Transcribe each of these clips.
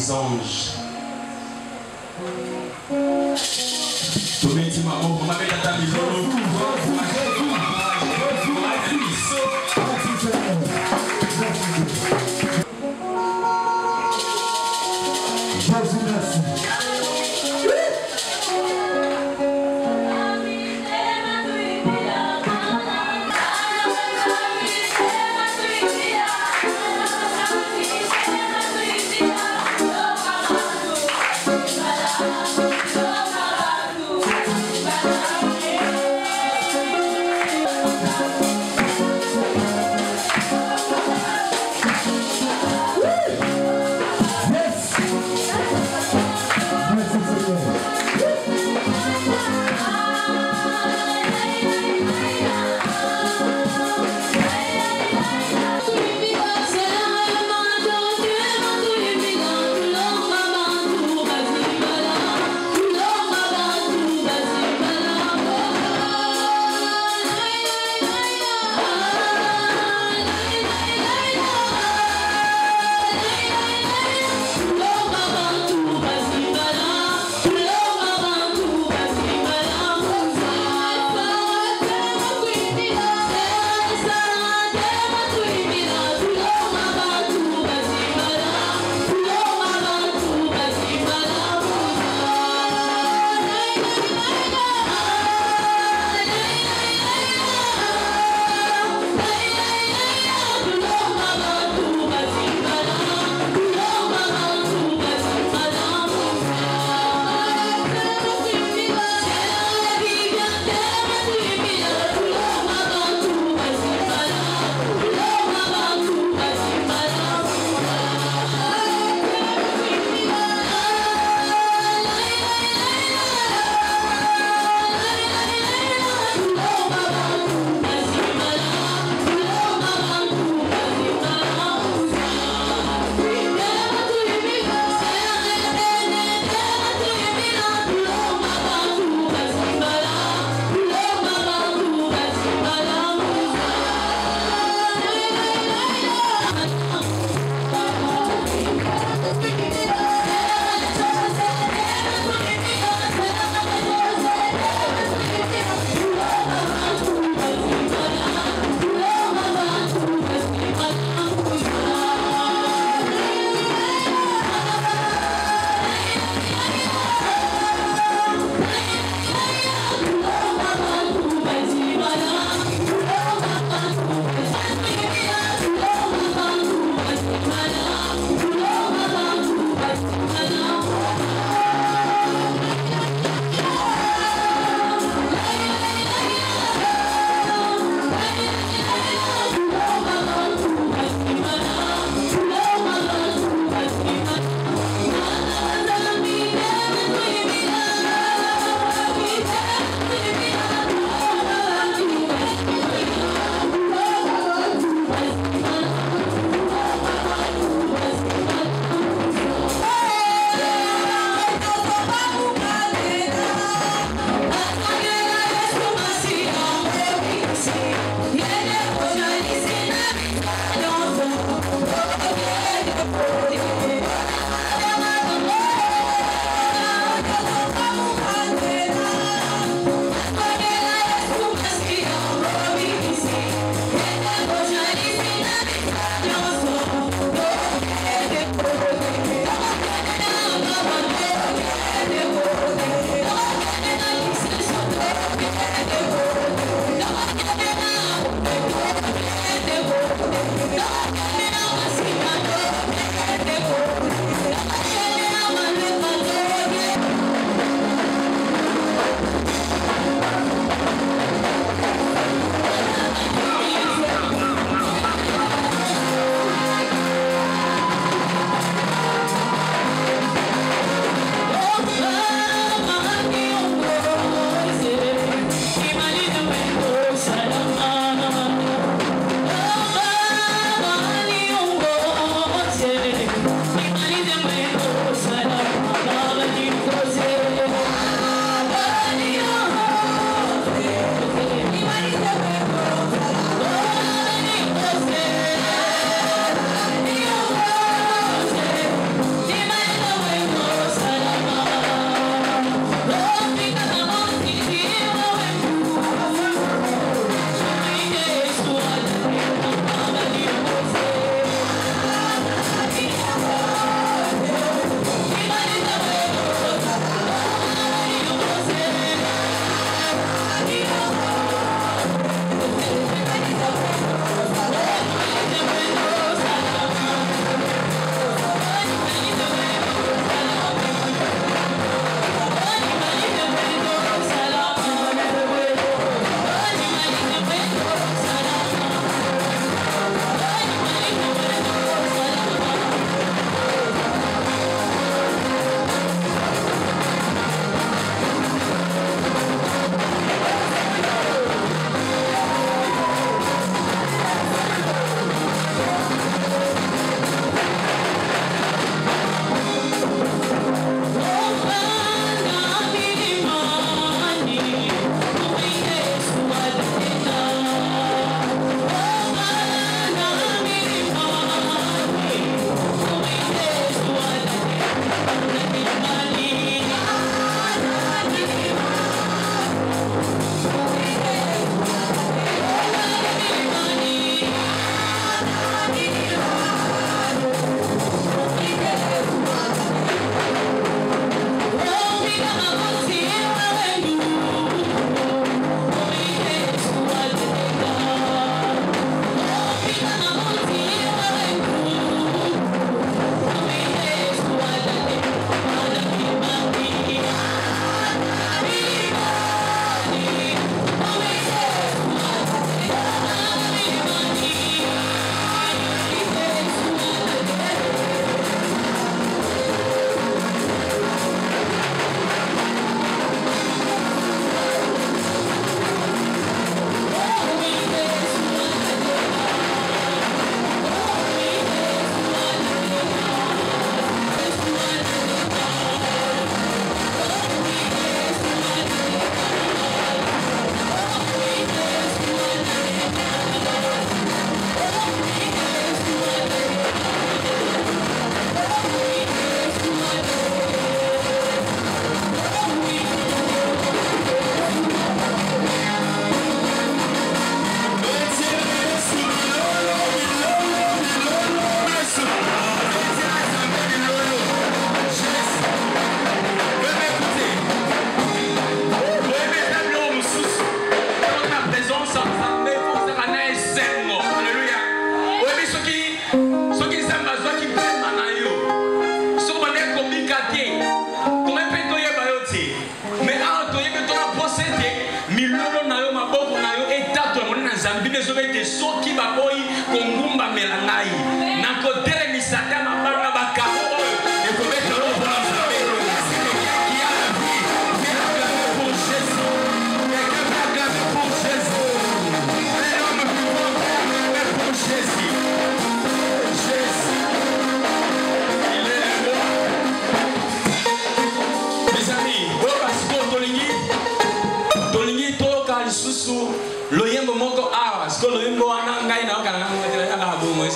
les anges. Tout le monde on va mettre ta maison.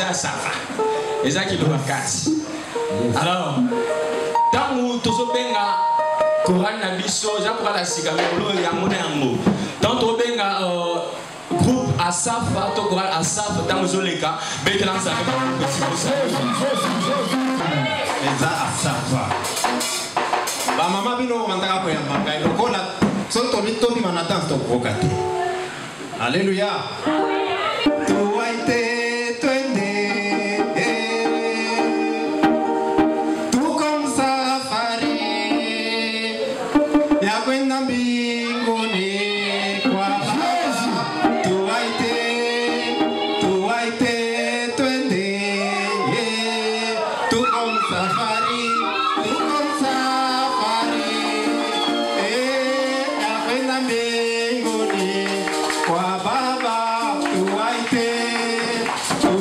ya safa. Eza qui doit casser. Alors, tant que tu benga Coran na biso, ja pour la sika melo ya mona yango. Tant to benga groupe Asafa, to Coran Asafa tant zoleka, betela nza ka eza Asafa. Ba mama bino mantaka ko ya manga lokola soto bitobi manata to kokate. Alléluia. Tuwaite twende. Tu comme safari. Ya kwenda mbinguni kwa Baba. Tuwaite twende. Tu comme safari. Tu comme safari. Ya kwenda mbinguni kwa Baba. Tuwaite twende. Tu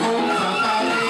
comme safari.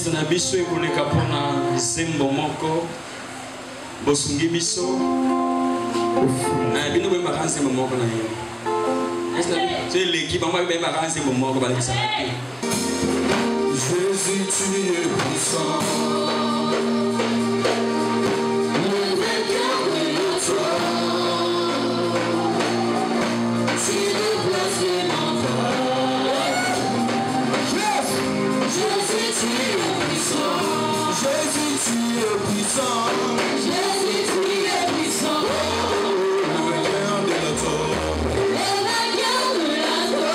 Geste na biso ekoleka pona zembo moko bosungi biso na bino be makanze moko na yo. C'est l'équipe moi be makanze moko ba lekisa na te. Jésus tu es puissant. Le vainqueur de notre tu es placé dans ta. Jésus tu es puissant. Jésus tu es puissant. Jésus tu es puissant. Le vainqueur de notre. Le vainqueur de notre.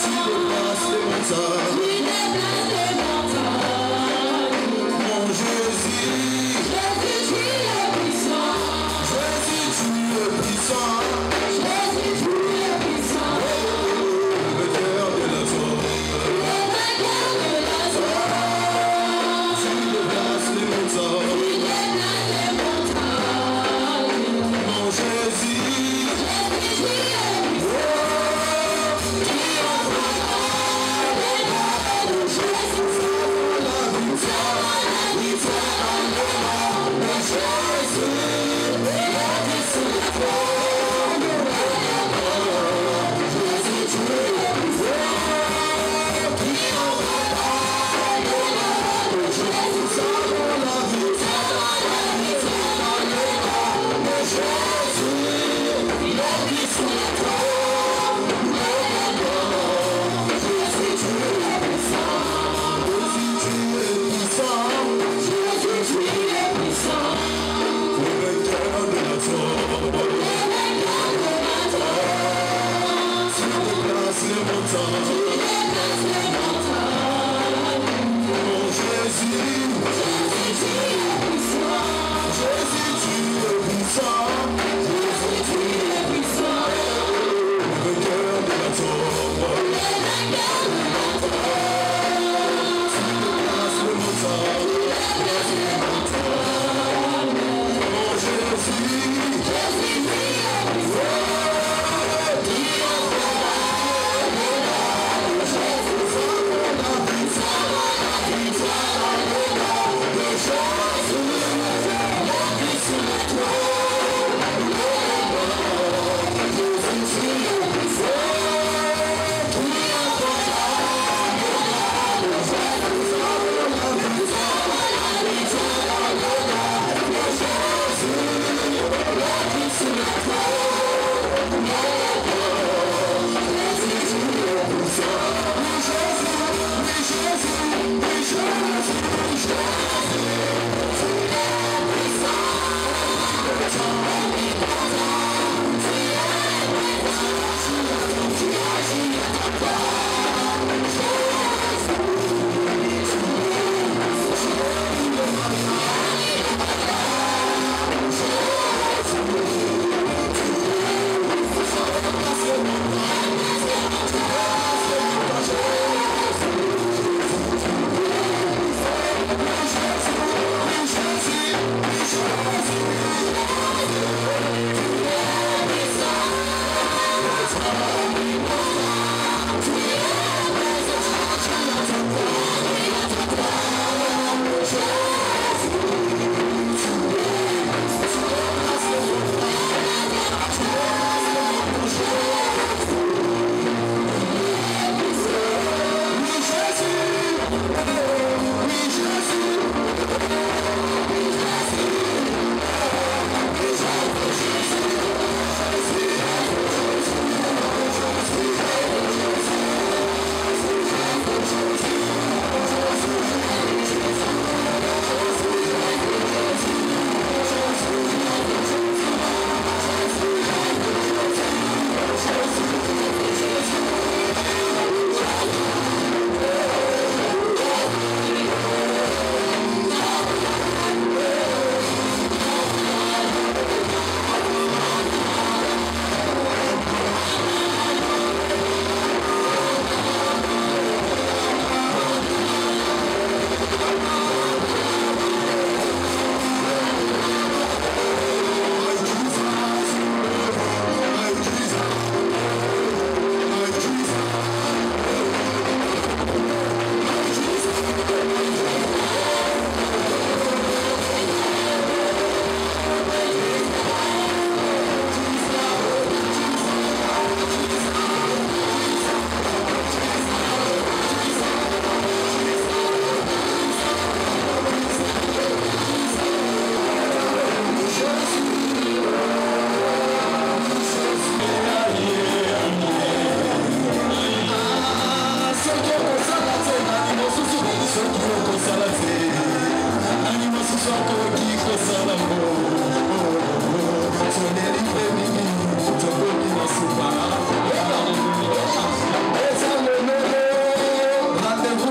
Tu déplaces les montagnes. Tu déplaces les montagnes. Mon Jésus.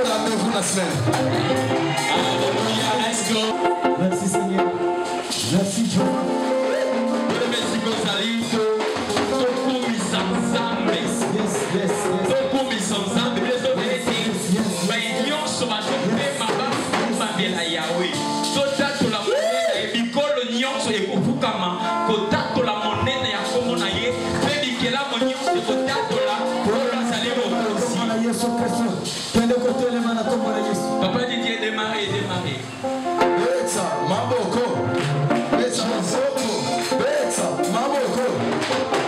Rendez-vous la semaine. Alléluia, let's go. Merci Seigneur. Merci Dieu. Papa Didier, démarrer. Betsa, maboko. Betsa, maboko. Betsa, maboko.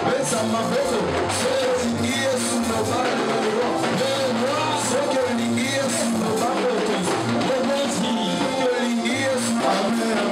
Betsa, maboko. Soki Yesu no balo. Soki Yesu no balo. Soki Yesu. Amen.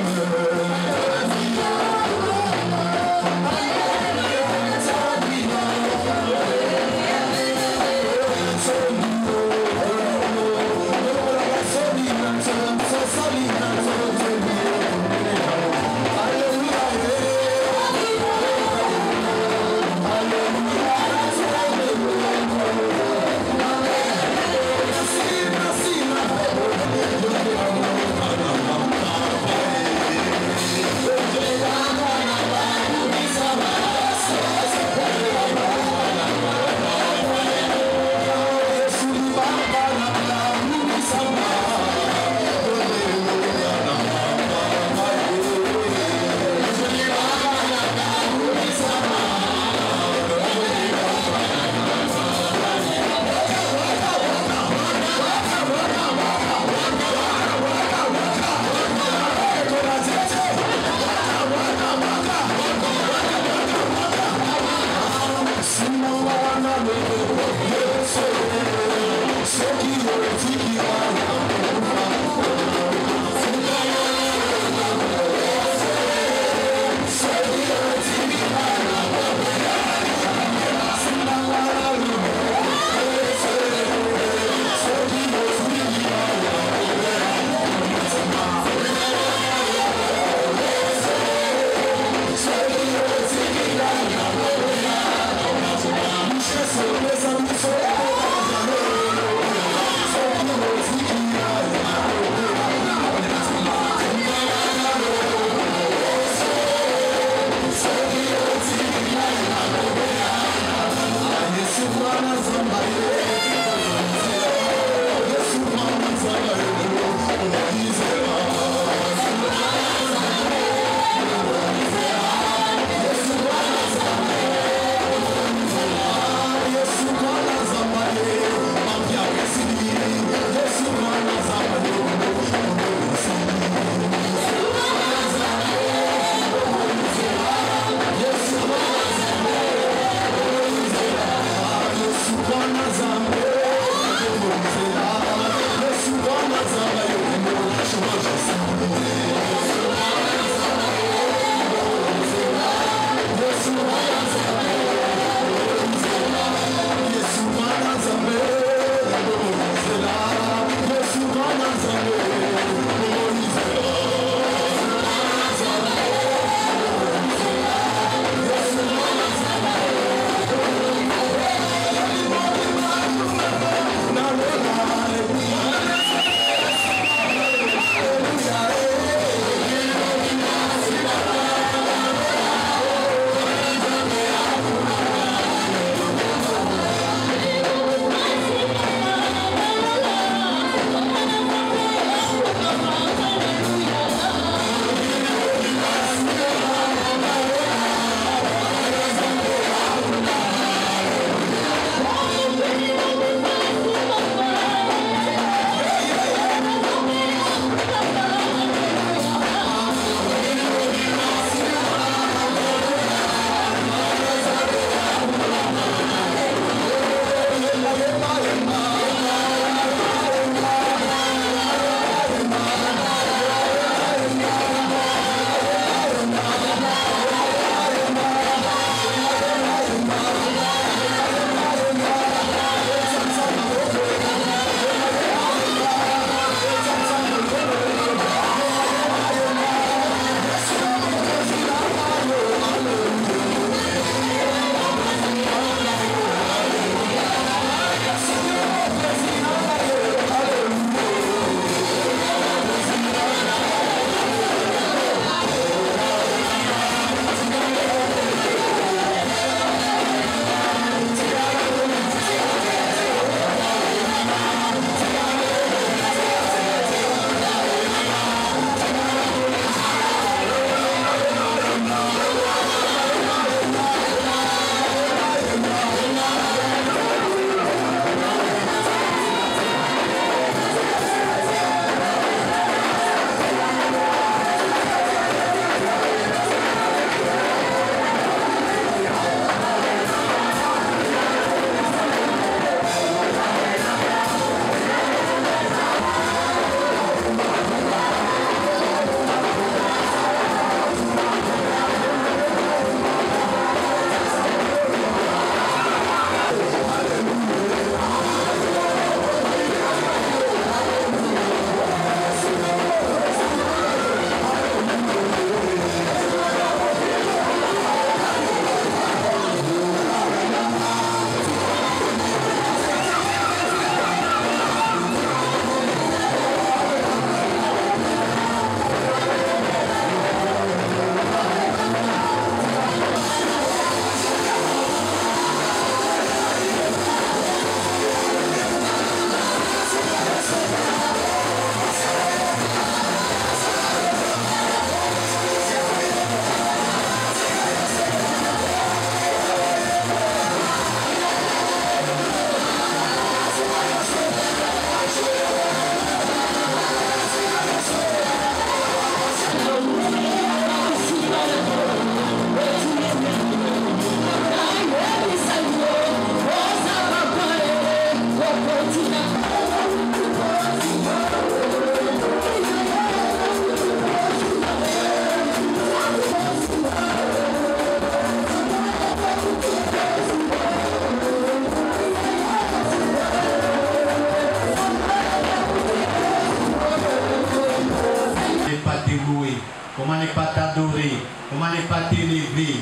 comment ne pas t'adorer, comment ne pas t'élever.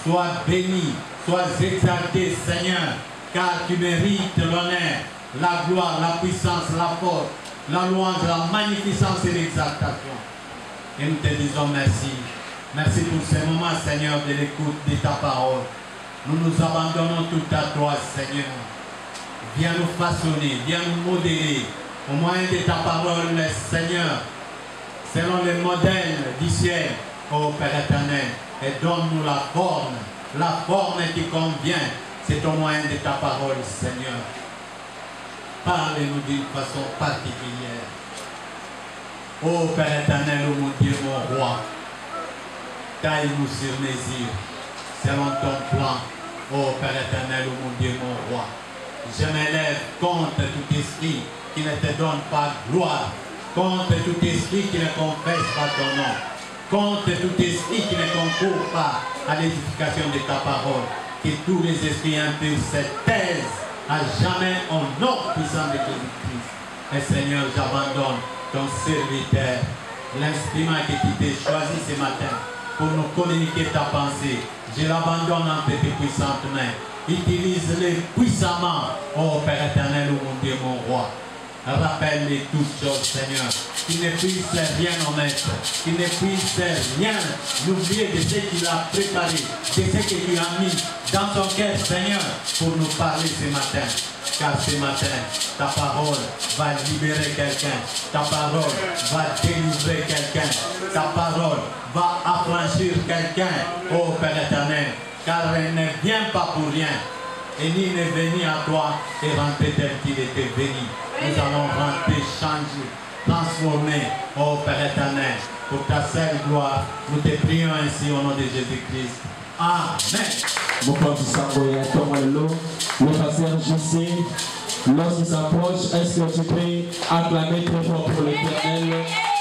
Sois béni, sois exalté, Seigneur, car tu mérites l'honneur, la gloire, la puissance, la force, la louange, la magnificence et l'exaltation. Et nous te disons merci. Merci pour ces moments, Seigneur, de l'écoute de ta parole. Nous nous abandonnons tout à toi, Seigneur. Viens nous façonner, viens nous modeler au moyen de ta parole, Seigneur, selon le modèle du ciel, ô Père éternel, et donne-nous la forme qui convient. C'est au moyen de ta parole, Seigneur. Parle-nous d'une façon particulière. Ô Père éternel, ô mon Dieu, mon roi, taille-nous sur mesure, selon ton plan. Ô Père éternel, ô mon Dieu, mon roi. Je m'élève contre tout esprit qui ne te donne pas gloire, contre tout esprit qui ne confesse pas ton nom, contre tout esprit qui ne concourt pas à l'édification de ta parole. Que tous les esprits impurs se taisent à jamais au nom puissant de Jésus-Christ. Et Seigneur, j'abandonne ton serviteur, l'instrument que tu t'es choisi ce matin pour nous communiquer ta pensée. Je l'abandonne en tes puissantes mains. Utilise-les puissamment, ô Père éternel, ô mon Dieu, mon roi. Rappelle-les toutes choses, Seigneur, qu'il ne puisse rien omettre, qu'il ne puisse rien oublier de ce qu'il a préparé, de ce que tu as mis dans son cœur, Seigneur, pour nous parler ce matin. Car ce matin, ta parole va libérer quelqu'un, ta parole va délivrer quelqu'un, ta parole va affranchir quelqu'un, ô Père éternel, car elle ne vient pas pour rien. Et ni n'est venu à toi et rentrer tel qu'il était venu. Nous allons rentrer, changer, transformer, ô Père éternel, pour ta seule gloire. Nous te prions ainsi au nom de Jésus-Christ. Amen. Mon père du Sangoya, le pasteur JC, lorsqu'il s'approche, est-ce que tu peux acclamer très fort pour l'Éternel?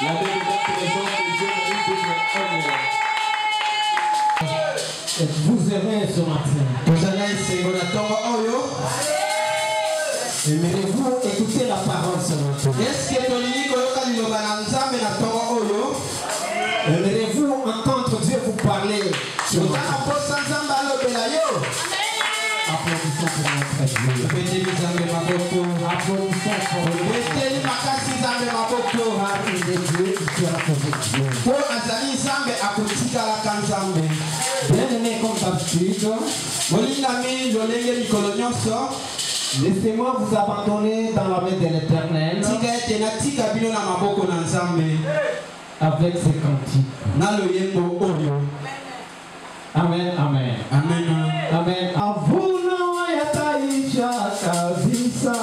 La délivrance des gens que Dieu vous aimez ce matin. Aimeriez-vous écouter la parole ce matin? Aimeriez-vous entendre Dieu vous parler ce matin? Applaudissons pour notre Dieu. Applaudissons pour Dieu. Bien-aimé comme d'habitude, laissez-moi vous abandonner dans la main de l'Éternel avec ces cantiques. Amen, amen. Amen. Amen. Avuna yataisha kabisa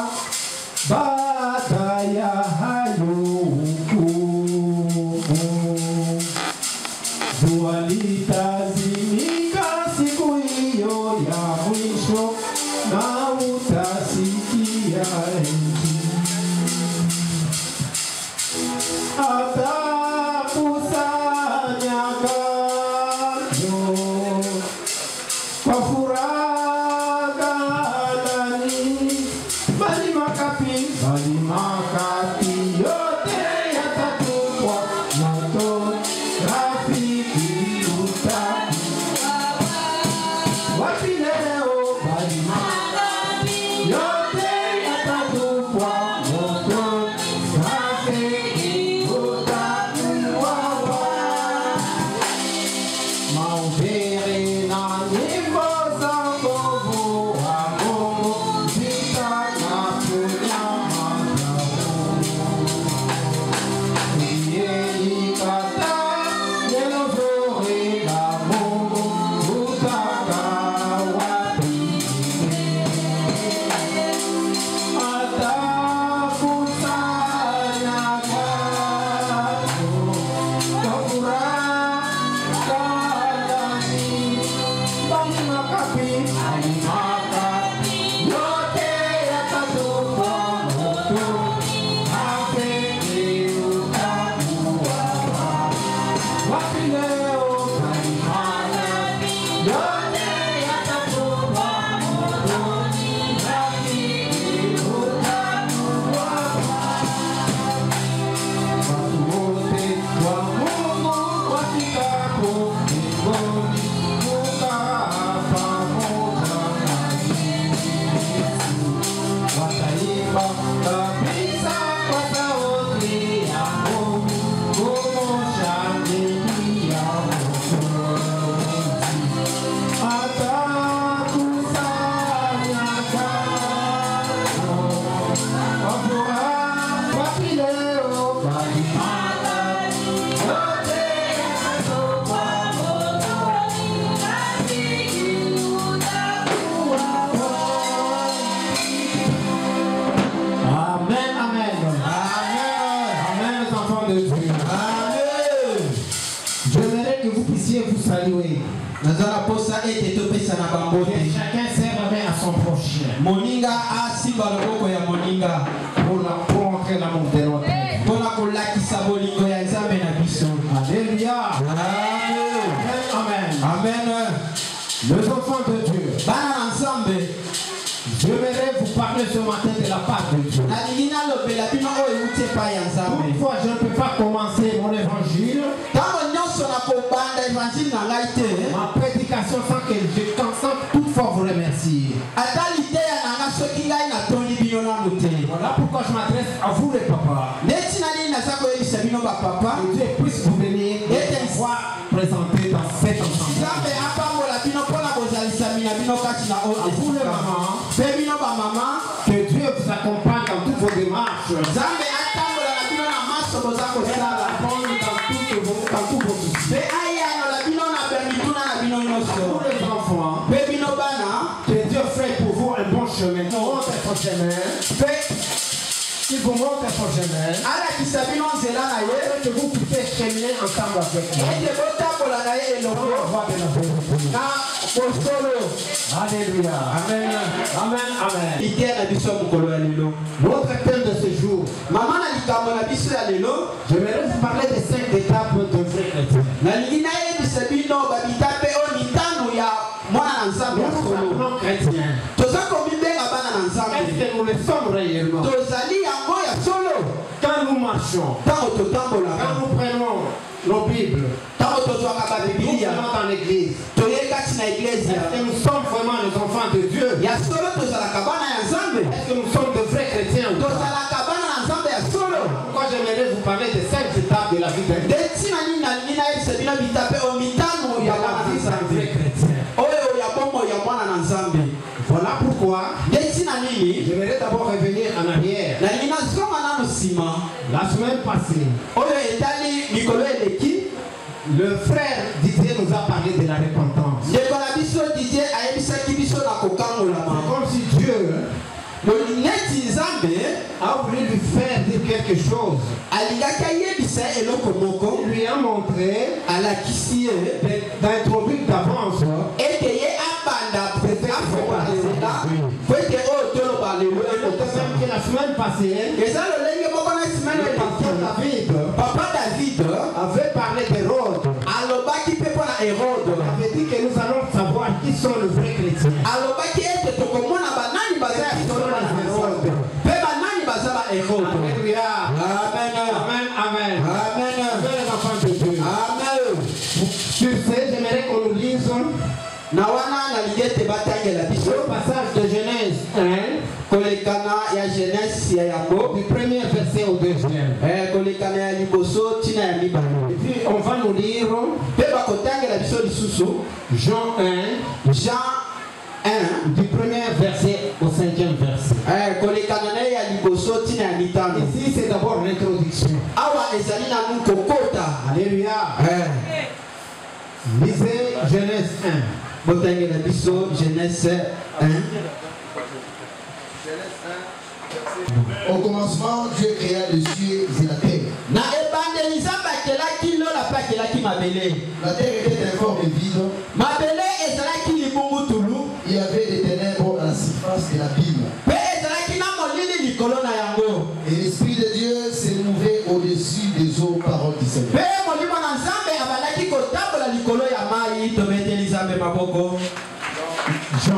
baada ya hayo hukumu. Jua litazimika siku hiyo ya mwisho na utasikia nchi. que vous puissiez vous saluer. Que chacun serve à son prochain. Pour montrer l'amour de l'autre. Alléluia. Amen. Amen. Les enfants de Dieu. J'aimerais vous parler ce matin de la part de Dieu. Toutefois, je ne peux pas commencer mon évangile, ma prédication sans que je consente toutefois vous remercier. Voilà pourquoi je m'adresse à vous les papas. Que Dieu puisse vous bénir et pouvoir présenter dans cet ensemble. À vous les mamans, que Dieu vous accompagne dans toutes vos démarches. Dans tous vos soucis. Pour les enfants, que Dieu fait pour vous un bon chemin. Il vous montre un bon chemin. Il vous montre un bon chemin. Que vous puissiez cheminer ensemble avec moi. Alléluia. Amen. Amen. Amen. Notre thème de ce jour. J'aimerais vous parler des 5 étapes de vrai chrétien. Nous chrétiens. Est-ce que nous le sommes réellement? Quand nous marchons, quand nous prenons nos Bibles, nous sommes dans l'église. Est-ce que nous sommes vraiment les enfants de Dieu? Est-ce que nous sommes de vrais chrétiens? Pourquoi j'aimerais vous parler des 5 étapes de la vie d'un vrai chrétien? Voilà pourquoi j'aimerais d'abord revenir en arrière. La semaine passée, le frère Didier nous a parlé de la repentance. C'est comme si Dieu a voulu lui faire dire quelque chose. Il lui a montré d'introduire d'avance que la semaine passée, Papa David avait parlé d'Hérode. Il avait dit que nous allons savoir qui sont les vrais chrétiens. Alléluia. Amen. Amen. Amen. Amen. Les enfants de Dieu. Amen. Sur ce, j'aimerais qu'on nous lise le passage de Genèse 1, du premier verset au deuxième. Et puis on va nous lire Jean 1, du premier verset au 5e verset. Ici c'est d'abord l'introduction. Alléluia. Lisez Genèse 1. Genèse 1. Au commencement, Dieu créa les cieux et la terre. La terre était informe et vide. Il y avait des ténèbres à la surface de l'abîme. Et l'Esprit de Dieu s'est mouvé au-dessus des eaux, parole du Seigneur. Jean 1,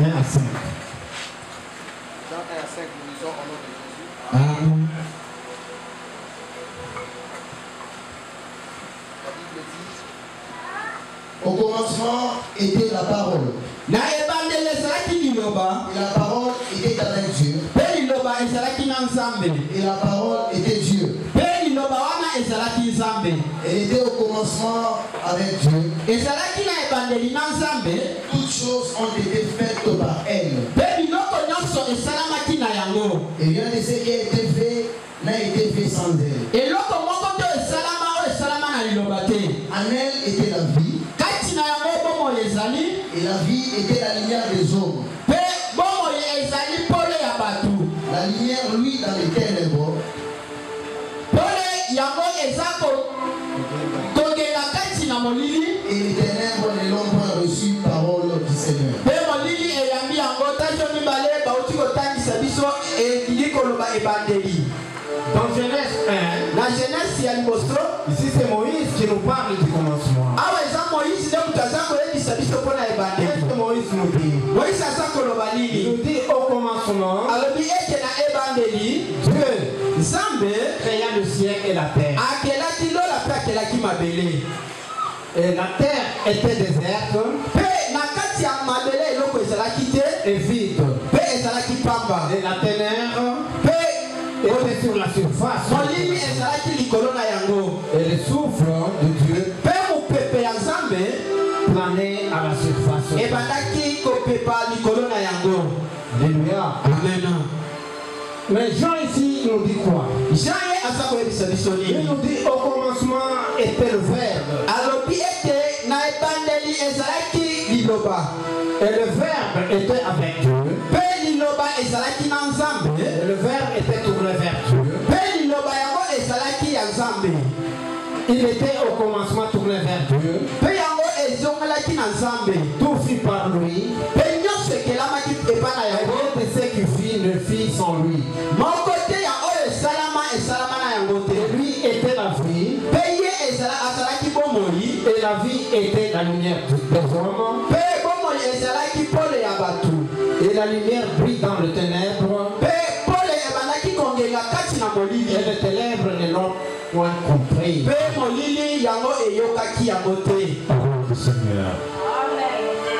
1 à 5. Jean 1 à 5, nous lisons au nom de Jésus. Amen. La Bible dit: au commencement était la parole. Et la parole était avec Dieu. Et la parole était Dieu. Elle était au commencement avec Dieu. Toutes choses ont été faites par elle. Et rien de ce qui a été fait n'a été fait sans elle. En elle était la vie. Et la vie était la lumière des hommes. La lumière, lui, dans les ténèbres. Et et les ténèbres ne l'ont point reçu, parole du Seigneur. Dans Genèse 1, ici c'est Moïse qui nous parle du commencement. Qu'est-ce que Moïse nous dit? Il nous dit au commencement, Dieu créa le ciel et la terre. Et la terre était déserte et vide. Et la ténèbre était sur la surface. Et le souffle de Dieu planait à la surface. Alléluia. Amen. Mais Jean ici nous dit quoi? Il nous dit au commencement était le Verbe. Et le Verbe était avec Dieu. Et le Verbe était tourné vers Dieu. Il était au commencement tourné vers Dieu. Tout fit par lui. Et rien de ce qui fit ne fit sans lui. Et lui était la vie. Et la vie était la lumière des hommes. Et la lumière brille dans le ténèbre. Et les ténèbres ne l'ont point compris. Parole du Seigneur.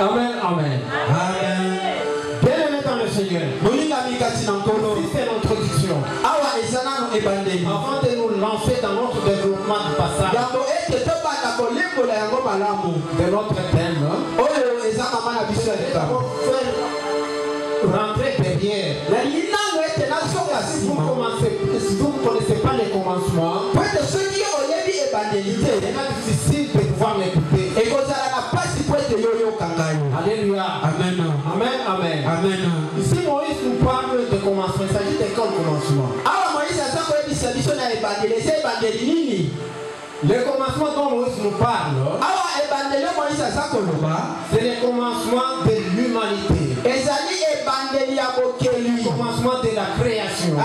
Amen, amen. Amen. Bien-aimé dans le Seigneur. C'est l'introduction. Avant de nous lancer dans notre développement du passage, de notre thème, rentrer derrière. Si vous ne connaissez pas les commencements, c'est difficile de pouvoir m'écouter. Alléluia. Amen. Amen, amen. Amen. Ici Moïse nous parle de commencement. Il s'agit d'école commencement. Le commencement dont Moïse nous parle, c'est le commencement de l'humanité. Le commencement de la création.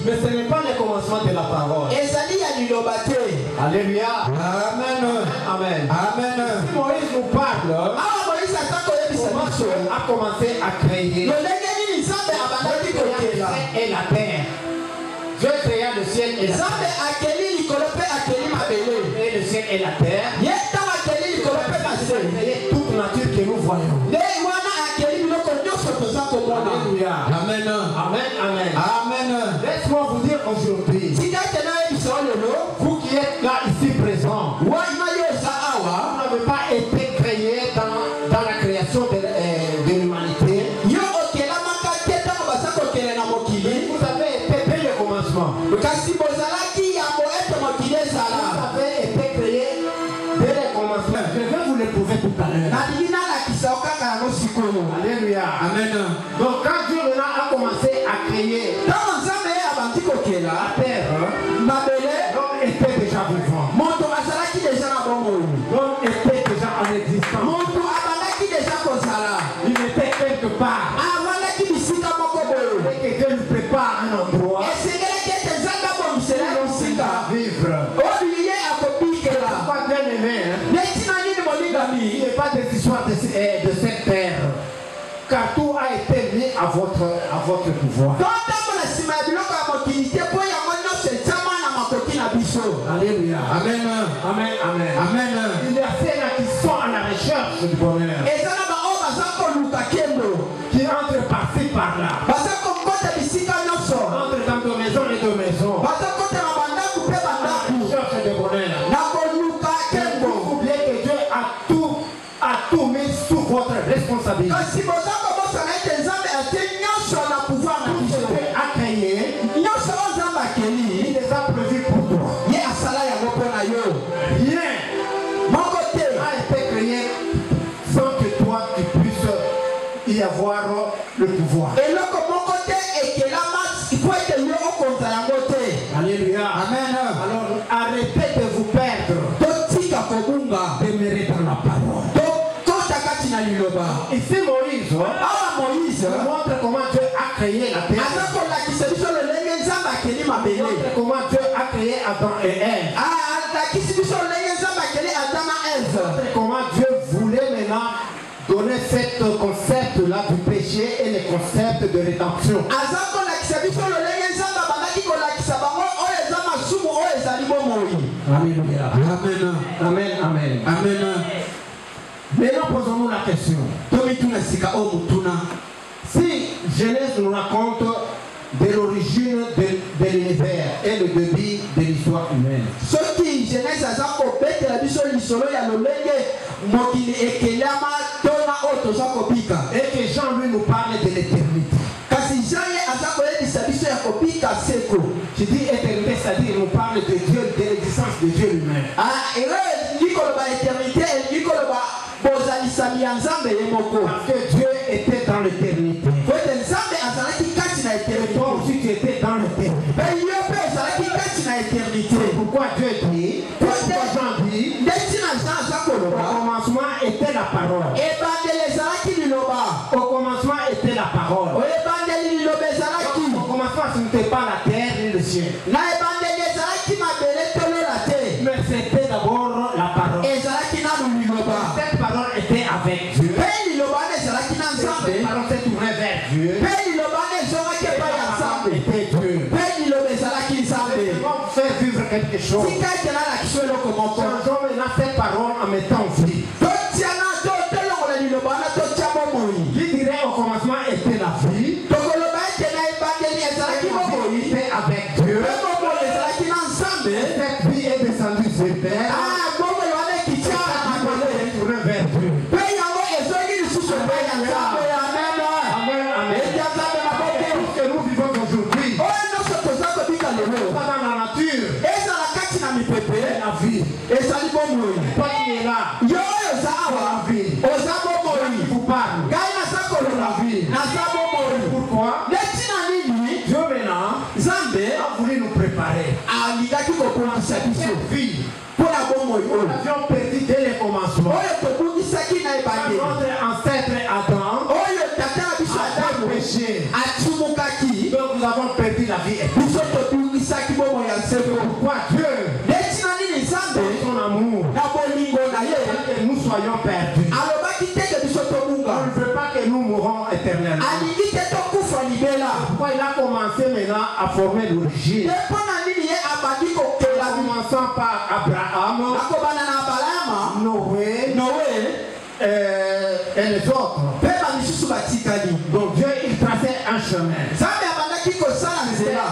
Mais ce n'est pas le commencement de la parole. Alléluia. Amen. Amen. Amen. Moïse nous parle. Comment Dieu a commencé à créer et la terre. Dieu créa le ciel et la terre. Et le ciel et la terre. Il a créé toute nature que nous voyons. Alléluia. Amen. Amen. Amen. Amen. Laisse-moi vous dire aujourd'hui, vous qui êtes là ici présents, vous n'avez pas été créé dans la création de l'humanité. Vous avez été dès le commencement. Vous avez été créé dès le commencement. Je vais vous le prouver tout à l'heure. Alléluia. Amen. Donc quand Dieu maintenant a commencé à créer la terre, l'homme était déjà vivant. L'homme était déjà en existence. Il était quelque part. Et que Dieu lui prépare un endroit où vivre. Pourquoi bien aimé, il n'est pas des histoires de cette terre. Car tout a été mis à votre pouvoir. Alléluia. Amen. Amen. Amen. Amen. Il y a ceux-là qui sont à la recherche du bonheur. Qui entrent par-ci par-là. Entrent dans deux maisons et deux maisons. Recherche du bonheur. Oubliez que Dieu a tout mis sous votre responsabilité. Il les a prévus pour toi. Rien a été créé sans que toi Ici Moïse montre comment Dieu a créé la terre. Montre comment Dieu a créé Adam et Ève. Montre comment Dieu voulait maintenant donner ce concept-là du péché et le concept de rédemption. Alléluia. Amen. Amen. Amen. Maintenant, posons-nous la question. Si Genèse nous raconte de l'origine de l'univers et le début de l'histoire humaine. Et que Jean lui nous parle de l'éternité. Je dis éternité, c'est-à-dire il nous parle de Dieu, de l'existence de Dieu lui-même. Parce que Dieu était dans l'éternité. Et toi aussi tu étais dans l'éternité. Pourquoi Dieu dit, pourquoi Jean dit, au commencement était la parole. Au commencement était la parole. Au commencement ce n'était pas la terre ni le ciel. Mais c'était d'abord la parole. Cette parole était avec Dieu. Cette parole s'est tournée vers Dieu. Était Dieu. Comment faire vivre quelque chose? Changeons maintenant cette parole en mettant vie. Qui dirait au commencement était la vie? Était avec Dieu. Cette vie est descendue sur terre. Vers Dieu. Que nous vivons aujourd'hui. Pas dans la nature. La vie. Toi qui es là. La vie. Qui vous parle. La vie. Pourquoi? Dieu maintenant a voulu nous préparer. Cette vie. Nous avions perdu dès le commencement. Notre ancêtre Adam a péché. Donc nous avons perdu la vie. Pourquoi Dieu, son amour, que nous soyons perdus. On ne veut pas que nous mourons éternellement. Pourquoi il a commencé maintenant à former l'origine. Commençant par Abraham, Noé et les autres. Donc Dieu il traçait un chemin.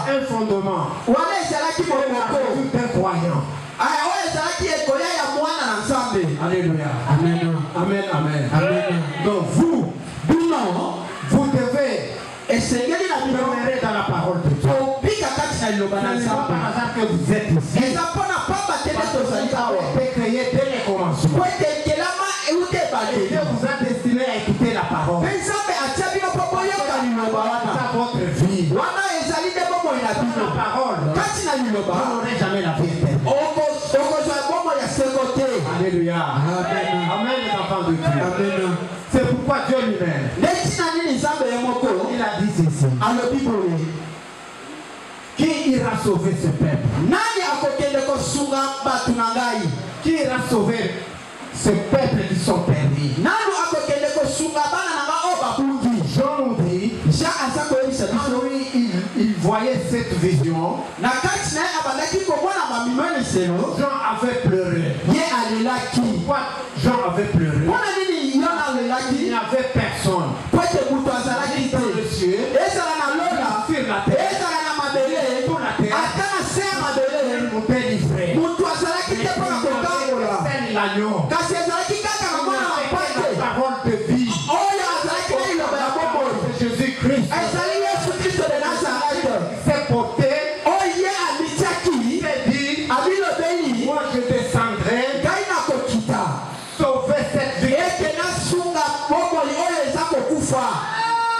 Un fondement. Un croyant. Alléluia. Amen. Amen. Amen. Amen. Donc vous devez demeurer dans la parole de Dieu. Ce n'est pas par hasard que vous êtes ici. Vous avez été créé dès le commencement. Dieu vous a destiné à écouter la parole. C'est votre vie. La parole, vous n'aurez jamais la vie éternelle. Alléluia. Amen. Amen les enfants de Dieu. Amen. C'est pourquoi Dieu lui-même, il a dit ceci. Qui ira sauver ce peuple? Qui ira sauver ce peuple qui sont perdus? Jean nous dit, il voyait cette vision. Jean avait pleuré. Pourquoi Jean avait pleuré? Il n'y avait personne. Dans le ciel, sur la terre, sur la terre, mon père livré. L'agneau. La parole de vie. Jésus-Christ. C'est porté. Moi je descendrai. Sauver cette vie.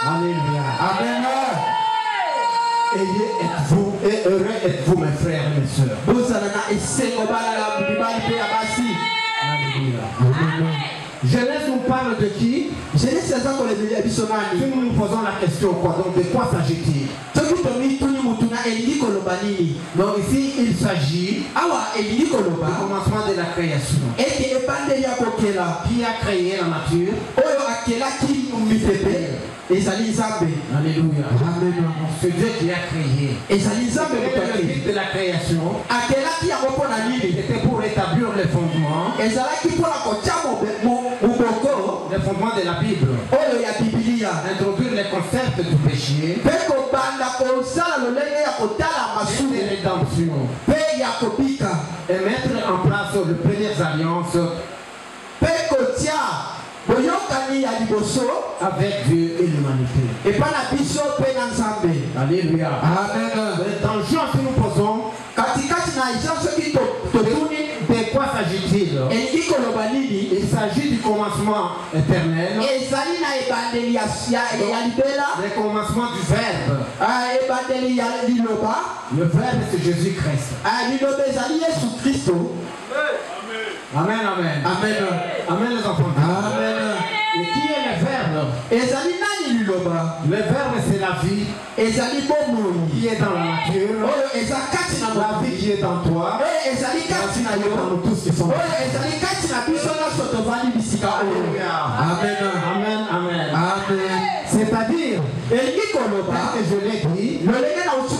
Alléluia. Amen. Et heureux êtes-vous mes frères et mes sœurs. Alléluia. Genèse nous parle de qui? Genèse c'est ça qu'on les dit Si nous nous posons la question, quoi, donc de quoi s'agit-il? Donc ici, il s'agit du commencement de la création. Qui a créé la nature? Alléluia. Amen. C'est Dieu qui a créé. Et le but de la création, c'était pour établir les fondements. Les fondements de la Bible. Introduire les concepts du péché. Et de rédemption. Et mettre en place les premières alliances avec Dieu et l'humanité. Alléluia. Amen. Dans Jean, si nous posons, de quoi s'agit-il? Il s'agit du commencement éternel. Le commencement du Verbe. Le Verbe, c'est Jésus-Christ. Amen, amen. Amen. Amen, les enfants. Amen. Et qui est le Verbe? Le Verbe, c'est la vie qui est dans la nature. La vie qui est en toi. La vie qui est dans nous tous qui sont là. Amen. Amen. Amen. Amen. C'est-à-dire, que je l'ai dit, le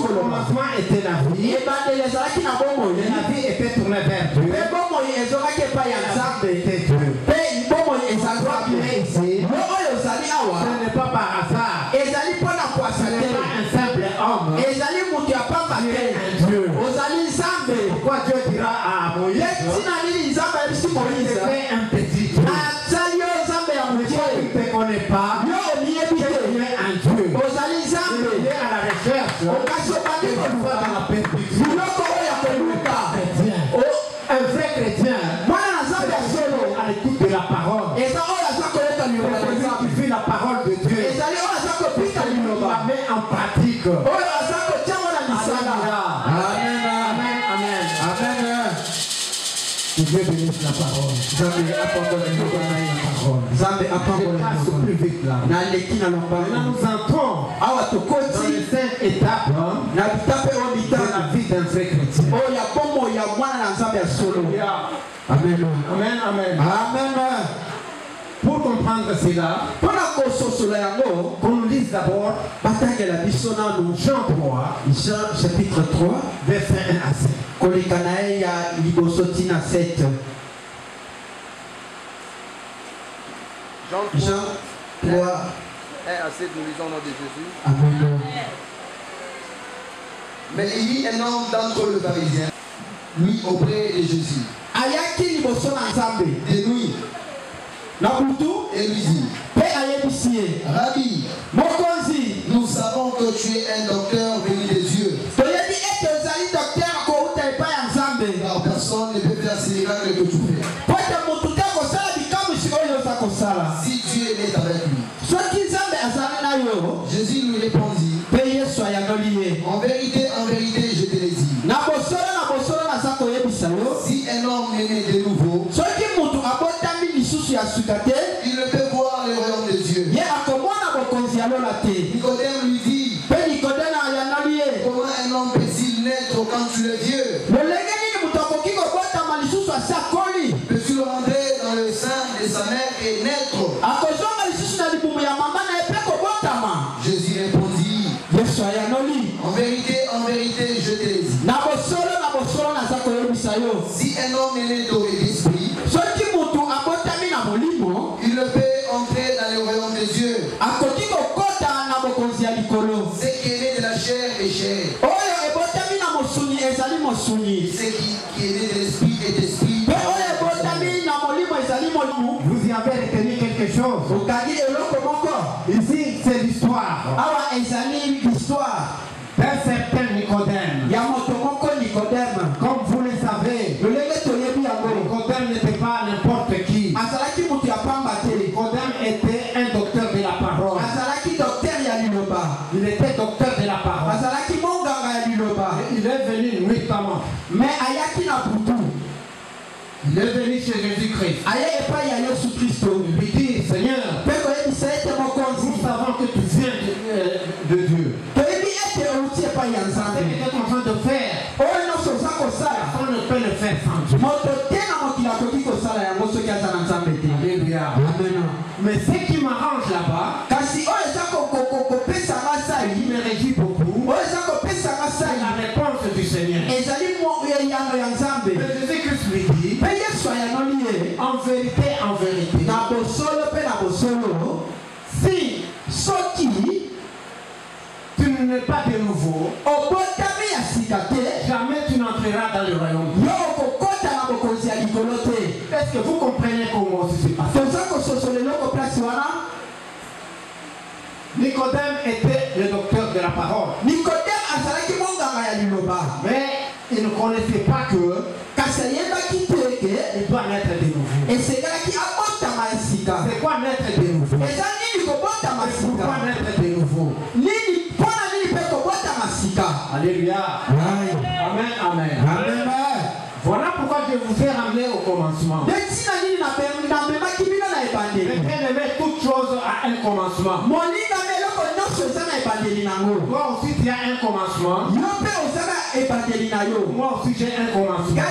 commencement était la vie. Et la vie était tournée vers Dieu. Était Dieu. Ce n'est pas par hasard. Ce n'est pas un simple homme. Un Dieu. Pourquoi Dieu dira à Moïse, c'est un petit Dieu. Tu ne te connais pas. Tu es un Dieu. Il est à la recherche. Dans la perdition. Un vrai chrétien. À l'écoute de la parole. Qui fait la parole de Dieu. Il la met en pratique. Amen, amen, amen, amen. Que Dieu bénisse la parole. Je passe plus vite là. Maintenant nous entrons dans les 5 étapes de la vie d'un vrai chrétien. Amen, amen, amen. Amen. Pour comprendre cela, qu'on nous lise d'abord Jean 3, Jean chapitre 3, verset 1 à 7. Jean 3, 1 à 7, nous lisons au nom de Jésus. Amen. Mais il y a un homme d'entre les Parisiens, lui auprès de Jésus, de nuit, et lui dit, Rabbi, nous savons que tu es un docteur venu des cieux, car personne ne peut faire ces miracles que tu fais si Dieu est avec lui. Jésus lui répondit, en vérité, je te l'ai dit, si un homme est né de nouveau, il ne peut voir le royaume de Dieu. Nicodème lui dit, comment un homme peut-il naître quand tu es vieux? Peux-tu rentrer dans le sein de sa mère et naître? Jésus répondit, en vérité, je te l'ai dit, si un homme est né d'eau et d'esprit, il ne peut entrer dans le royaume de Dieu. Ce qui est né de la chair est chair. Ce qui est né de l'esprit est esprit. Vous y avez retenu quelque chose? Ici, c'est l'histoire d'un certain Nicodème. Comme vous le savez, Nicodème n'était pas n'importe qui. Nicodème était un docteur de la parole. Il était docteur de la parole. Et il est venu nuitamment. Il est venu chez Jésus-Christ. Il lui dit, Seigneur, nous savons que tu viens de Dieu. Ce que tu es en train de faire, personne ne peut le faire sans Dieu. Alléluia. Mais ce qui m'arrange là-bas, qui me réjouit beaucoup, c'est la réponse du Seigneur. Mais Jésus-Christ lui dit, en vérité, si tu n'es pas de nouveau, jamais tu n'entreras dans le royaume. Est-ce que vous comprenez comment ceci se passe? Nicodème était le docteur de la parole. Mais il ne connaissait pas que il doit naître de nouveau. C'est quoi naître de nouveau? Pourquoi naître de nouveau? Alléluia. Amen, amen. Voilà pourquoi je vous ai ramené au commencement. Mais bien-aimé, toute chose a un commencement. Toi aussi tu as un commencement. Moi aussi j'ai un commencement.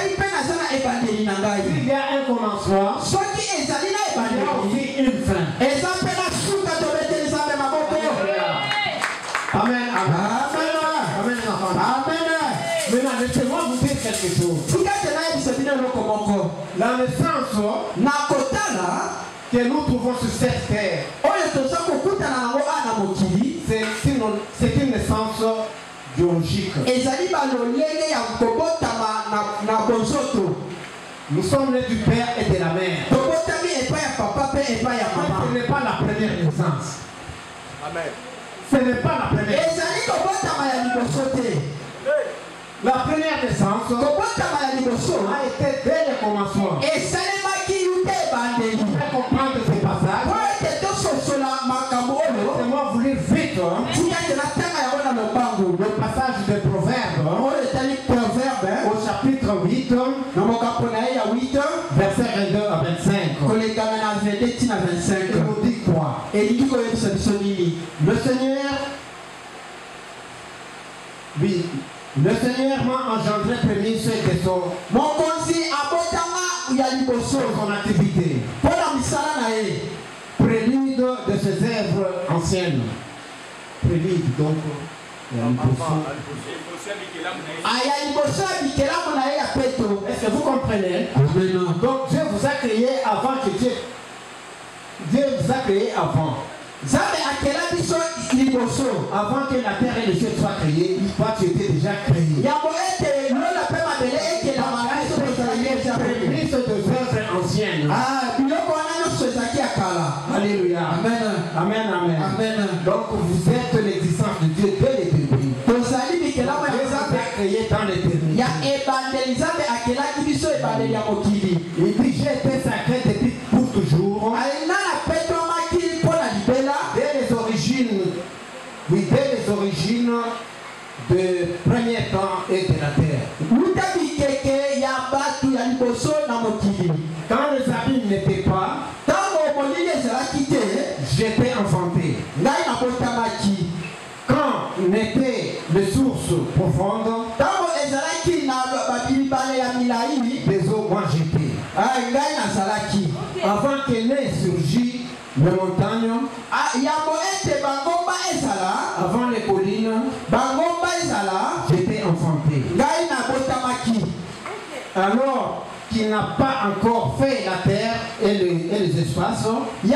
S'il y a un commencement, il y a aussi une fin. Amen, amen. Amen, amen. Maintenant, laissez-moi vous dire quelque chose. La naissance que nous trouvons sur cette terre, c'est une naissance biologique. Nous sommes nés du père et de la mère. Ce n'est pas la première naissance. Amen. Ce n'est pas la première. La première naissance a été dès le commencement. Vous pouvez comprendre ce passage. Laissez-moi vous lire vite. Le passage de Proverbes. Au chapitre 8. Verset 22 à 25. Il nous dit quoi? Le Seigneur. Oui. Le Seigneur m'a engendré premier ceux de son activité. Prélude de ses œuvres anciennes. Prélude donc. Est-ce que vous comprenez? Donc Dieu vous a créé avant que Dieu vous a créé avant. Avant que la terre et le ciel soient créés, toi tu étais déjà créé. Prémisse de œuvres anciennes. Alléluia. Amen. Amen, amen. Amen. Donc vous êtes l'existence de Dieu dès l'éternité. Vous êtes créé dans l'éternité. Il dit j'ai été sacré depuis pour toujours. Dès les origines de premier temps et de la terre. Quand les abîmes n'étaient pas, j'étais enfanté. Quand n'étaient les sources profondes, des eaux, moi j'étais. Avant que n'ait surgi les montagnes, avant les collines, j'étais enfanté. Alors qu'il n'a pas encore fait la terre et les espaces, ni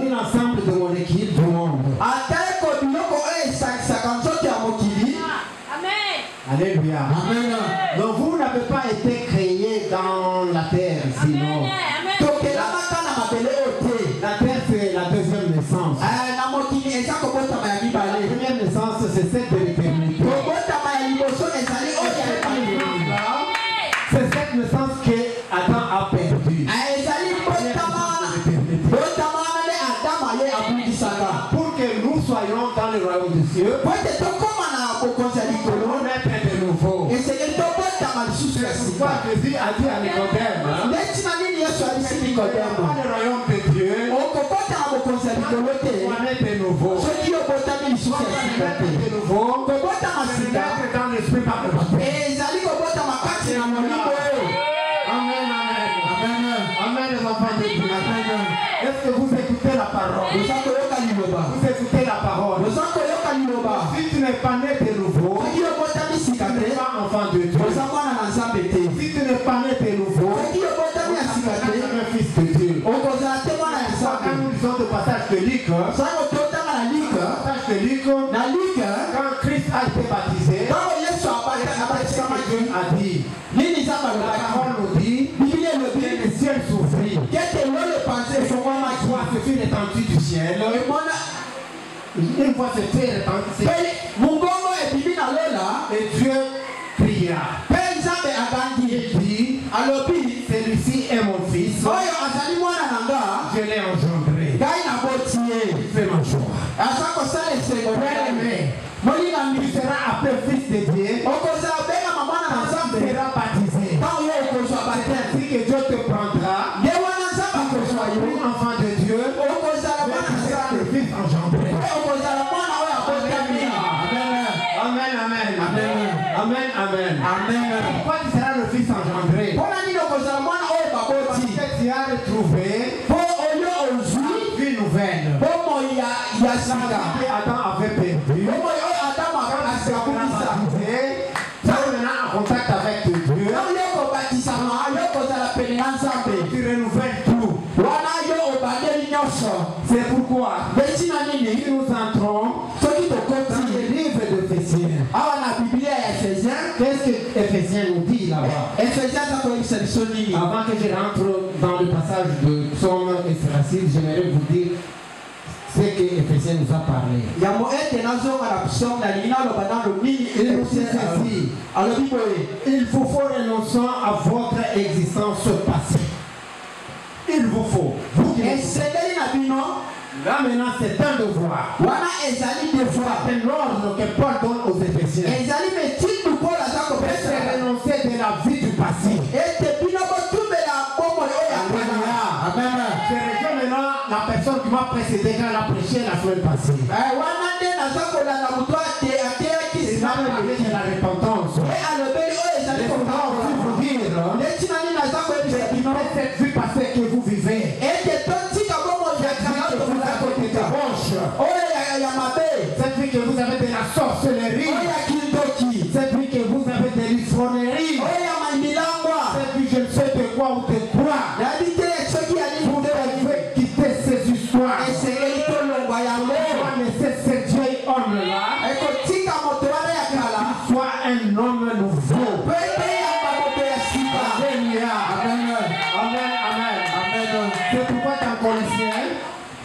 l'ensemble de molécules du monde. Alléluia. Amen. Donc vous n'avez pas été créé dans la terre, sinon. La terre c'est la deuxième naissance. La première naissance c'est celle de l'éternité. C'est cette naissance que Adam a perdue. Pour que nous soyons dans le royaume des cieux, on est de nouveau. sika. Jésus a dit à Nicodème, Neti na nini Yesu alisi Nikodemo. dans le royaume de Dieu, Okokota na bokonzi ya likolo te. on est de nouveau. Soki obotami lisusu ya sika te. De nouveau, Kobota masika. être dans l'esprit par le baptême. Ezali kobota makati na molimo oyo. Amen, amen. Amen. Amen, les enfants de Dieu. Amen. Est-ce que vous écoutez la parole? Oza koyoka liloba. Vous écoutez la parole. Oza koyoka liloba. Si tu n'es pas né de nouveau, Soki obotami sika tu n'es te. pas enfant de Dieu. Oza mwana na Nzambe te. Si tu n'es pas né de nouveau, Soki obotami ya sika tu te. es un fils de Dieu. Okozala te mwana ya Quand Nzambe. nous lisons le passage de Luc, Sango totanga na Luka. passage de Luc, Na Luka. quand Christ a été baptisé, Ntango Yesu abatisamaki. Dieu a dit, Nini Nzambe la alobaki? parole nous dit, Biblia elobi. que le ciel s'ouvrit. Kete lolo epanze efongwamaki. Toi, ce fut l'étendue du ciel. Emona Une fois ce fut l'étendue, pe mungongo ebibi na lola. et Dieu pria. Pe Nzambe agangi. Il dit, Alobi. celui-ci est mon fils, Oyo azali mwana na nga. je l'ai engendré. Ngai naboti ye. Il fait ma joie. Aza kosala esengo Bien-aimé, molingami. tu seras appelé fils de Dieu, Okozala bengama mwana na tu Nzambe. seras baptisé. Ntango yo okozwa bateme. Ainsi que Dieu te prendra, Nde wana Nzambe akozwa yo. oui, enfant de Dieu, Okozala tu mwana na seras le Nzambe. fils engendré. Pe okozala mwana oyo abotami. Amen, amen. Amen. Amen, amen. Amen. Pourquoi tu seras le fils engendré? Mpona nini okozala mwana oyo Parce baboti. que tu as retrouvé Po oyo ozwi une nouvelle. bomoi ya sika. Que Adam avait perdu. Bomoi oyo Adamu akabisa. Tu es maintenant en contact avec Dieu. Ntango yo kobatisama yo kozala pene na Nzambe. Tu renouvelles tout. Wana yo obandeli nyonso. C'est pourquoi Ntina nini nous entrons soki dans tokoti le livre d'Éphésiens. awa na Biblia ya Ephésiens. Qu'est-ce que Éphésiens nous dit là-bas? Ephésiens aza koyebisa biso nini. Avant que je rentre dans le passage de Psaume et Séracile, j'aimerais vous dire ce que Éphésiens nous a parlé. Yamo ete nazonga na psaume na lina loba nalo nini Il nous dit ceci. alobi boye. Il vous faut renoncer à votre existence passée. Il vous faut. Vous qui êtes Esengeli na bino. là maintenant, c'est un devoir. Wana ezali devoir. C'est l'ordre que Paul donne aux Éphésiens. Ezali metindu Paul aza C'est kopesa. renoncer de la vie du passé. Ete bino botumbela bomoi oyo ya kala. Amen. Je rejoins maintenant la personne qui m'a précédé quand elle a prêché la semaine passée. Wana nde naza kolanda moto ateyaki C'est nsima là na que la repentance. e alobeli oyo ezali Laissez-moi aussi vous dire, neti nani naza koyebisa bino cette vie passée que vous vivez, ete totika bomoi ya kala tokoza kotika débauche, oyo ya mabe cette vie que vous avez de la sorcellerie, oyo ya kindoki cette vie que vous avez de l'ivrognerie, oyo ya mamilangwa cette vie je ne sais de quoi ou de quoi, nayebi te soki ya nini vous nde devez quitter ces histoires. esengeli tolongwa yango On va laisser ce vieil homme-là ekotika moto wana ya kala soit un homme nouveau. po ete yamba moto ya sika. Alléluia. Amen, amen. C'est pourquoi dans Colossiens,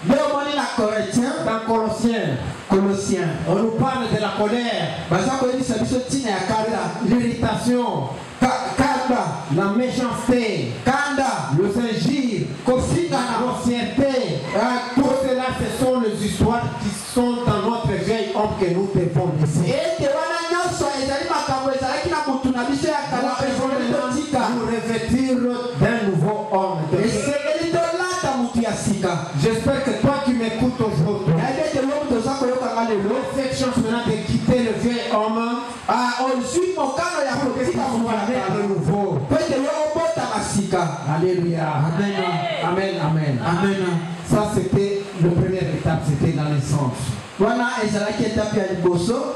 nde omoni na Corinthiens Colossiens, on nous parle de la colère, baza koyebisa biso ntina ya kanda l'irritation, kanda la méchanceté, kanda le s'ingire, kofingana la grossièreté. Tout cela, ce sont les histoires qui sont dans notre vieil homme que nous devons laisser. ete wana nyonso ezali makambo ezalaki na mutu na biso ya Nous kala devons ezali totika maintenant nous revêtir d'un nouveau homme. esengeli tolata mutu ya sika. J'espère que toi qui m'écoutes aujourd'hui, nayebi ete lo mutu oza koyokanga lelo cette chance maintenant de quitter le vieil homme, ozwi mokano ya kotika mutu ya avec kala le nouveau. po ete yo obotama sika. Alléluia. Amen. Amen, amen. Amen. Ça, c'était la première étape, c'était la naissance. wana ezalaki etape ya liboso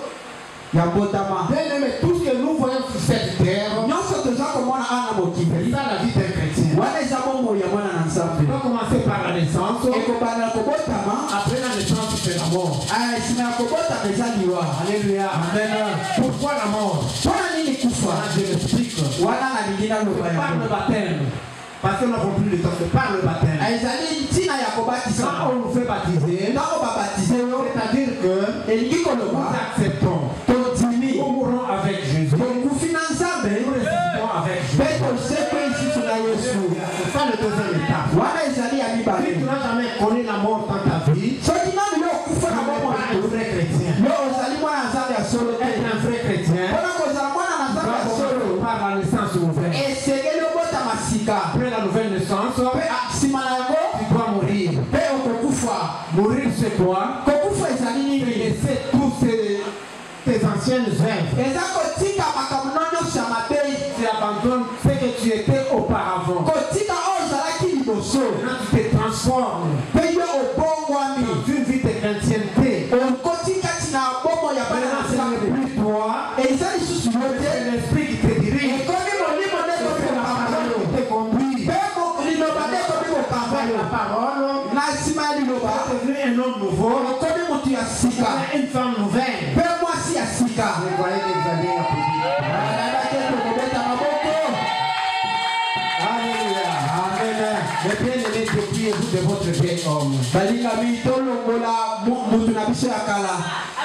ya botama. Bien aimé, tout ce que nous voyons sur cette terre, nyonso toza komona ana c'est mokili ça la vie d'un chrétien. wana eza bomoi ya mwana na On nzambe. va commencer par la naissance. ekobanda kobotama. Après la naissance, c'est la mort. nsima ya kobotama eza liwa. Alléluia. Pourquoi la mort? mpona nini kufa? Je l'explique. wana nalingi naloba Par le yango. baptême. Parce que nous n'avons plus le temps de par le baptême. ezali ntina ya Quand kobatisa. on nous fait baptiser, ntango babatize yo c'est-à-dire que elingi nous koloba acceptons, totimi nous mourons avec Jésus, tokufi na nzambe nous ressuscitons avec mpe Jésus. tosekwe lisusu na yesu. C'est ça le deuxième étape. wana ezali ya Si tu mibale. n'as jamais connu la mort dans ta vie, soki nani yo okufa tu na n'es bomoi pas un vrai chrétien. yo ozali mwana na nzambe ya solo te. Être un vrai chrétien, mpona kozala mwana na tu nzambe dois ya solo commencer par par la naissance nouvelle. Après la nouvelle naissance, tu dois mourir. Mourir c'est quoi? Laisser tous tes anciennes œuvres. Tu abandonnes ce que tu étais auparavant. Maintenant tu te transformes dans une vie de chrétienté. Maintenant ce n'est plus toi, c'est l'esprit qui te dirige. C'est la parole qui te conduit. La parole, tu es devenu un homme nouveau, une femme nouvelle. Vous voyez que vous allez applaudir. Alléluia. Amen. Mais bien aimé, dépouillez-vous de votre vieil homme.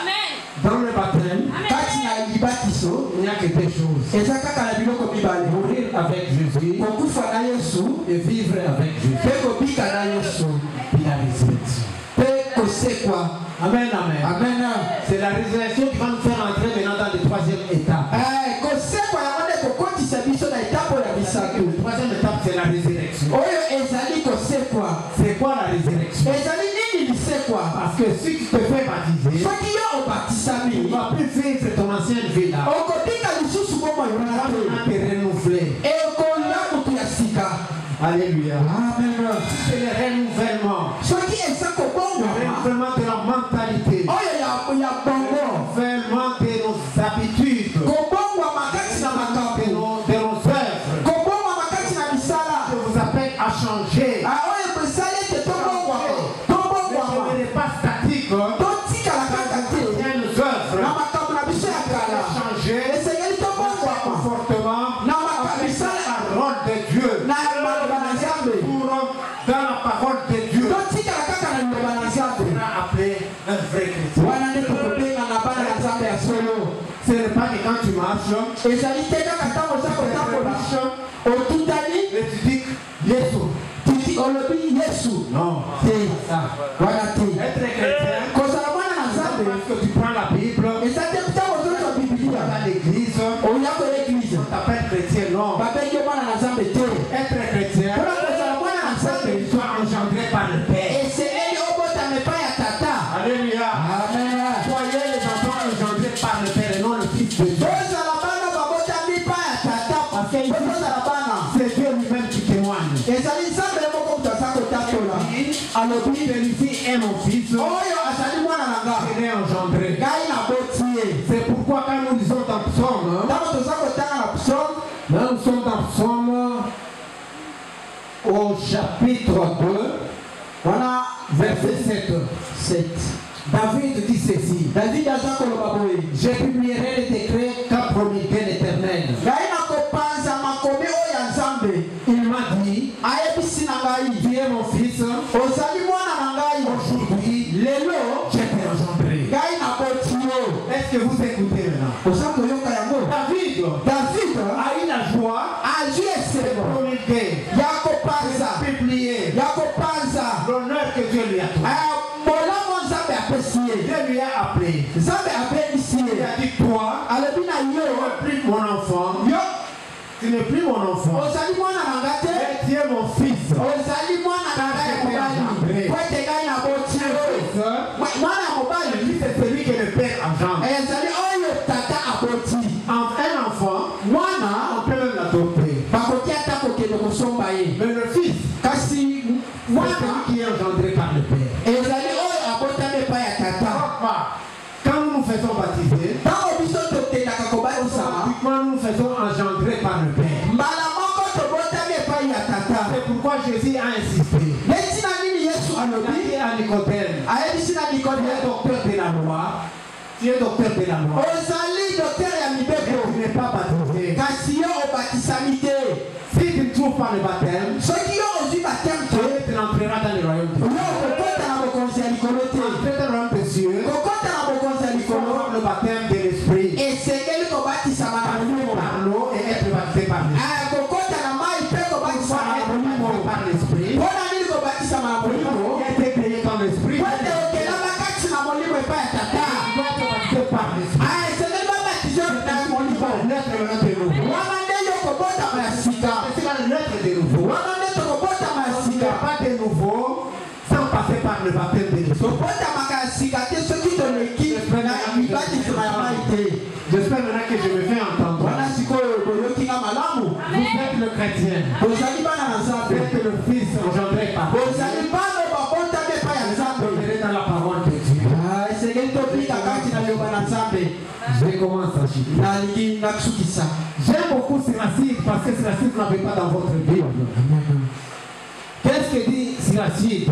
Amen. Dans le baptême, il n'y a que deux choses. Mourir avec Jésus et vivre avec Jésus. La résurrection. C'est quoi? Amen, amen. Amen. C'est la résurrection qui va nous faire entrer maintenant dans le troisième étape. La troisième étape, c'est la résurrection. C'est quoi la résurrection? Parce que si tu te fais baptiser, tu ne vas plus vivre ton ancienne vie là. Tu vas te renouveler. Alléluia. Amen. C'est le renouvellement. Le renouvellement de la mentalité. Le renouvellement de nos habitudes. De nos œuvres. Je vous appelle à changer. Je n'est pas statique. Changer. Comportement. Parole de Dieu. Dans la parole de Dieu. Appelé un vrai chrétien. Ce n'est pas que quand tu marches, et tu dis Yesu. Non. Être chrétien, parce que tu prends la Bible, tu vas à l'église, on t'appelle chrétien. Non. Être chrétien, tu sois engendré par le Père. Alléluia. Amen. Soyez les enfants engendrés par le Père et non le Fils de Dieu. Parce que c'est Dieu lui-même qui témoigne. Alors lui vérifie est mon fils. Il est engendré. C'est pourquoi quand nous lisons dans Psaume, nous sommes dans Psaume au chapitre 2, voilà verset 7. David dit ceci. Je publierai les décrets qu'a promulgué l'Éternel. Il m'a dit, tu es mon fils. Aujourd'hui, je t'ai engendré. Est-ce que vous écoutez maintenant? David a eu la joie de promulguer, de publier l'honneur que Dieu lui a donné. Dieu lui a appelé. Il a dit toi, tu n'es plus mon enfant. Tu n'es plus mon enfant. Mais tu es mon fils. Le fils est celui que le père engendre. Un enfant, on peut même l'adopter. Mais le fils, c'est celui qui est engendré par le père. Quand nous nous faisons baptiser, quand nous nous faisons engendrer par le Père. C'est pourquoi Jésus a insisté. Il a dit à Nicodème, tu es docteur de la loi. Tu es docteur de la loi. Tu n'es pas baptisé. Si tu ne trouves pas le baptême, tu n'entreras dans le royaume de Dieu. Entrer dans le royaume des cieux, le baptême de l'esprit. Par l'eau et être baptisé par l'esprit. Par l'esprit. Qui a été créé dans l'esprit. Tu dois être baptisé par l'esprit. L'être maintenant de nouveau. C'est la lettre de nouveau. Il n'y a pas de nouveau sans passer par le baptême de l'esprit. J'espère maintenant que je me fais entendre. Vous êtes le chrétien. Vous êtes le fils engendré par Dieu. Vous êtes dans la parole de Dieu. Je commence à citer. J'aime beaucoup Siracide parce que Siracide n'avait pas dans votre Bible. Qu'est-ce que dit Siracide?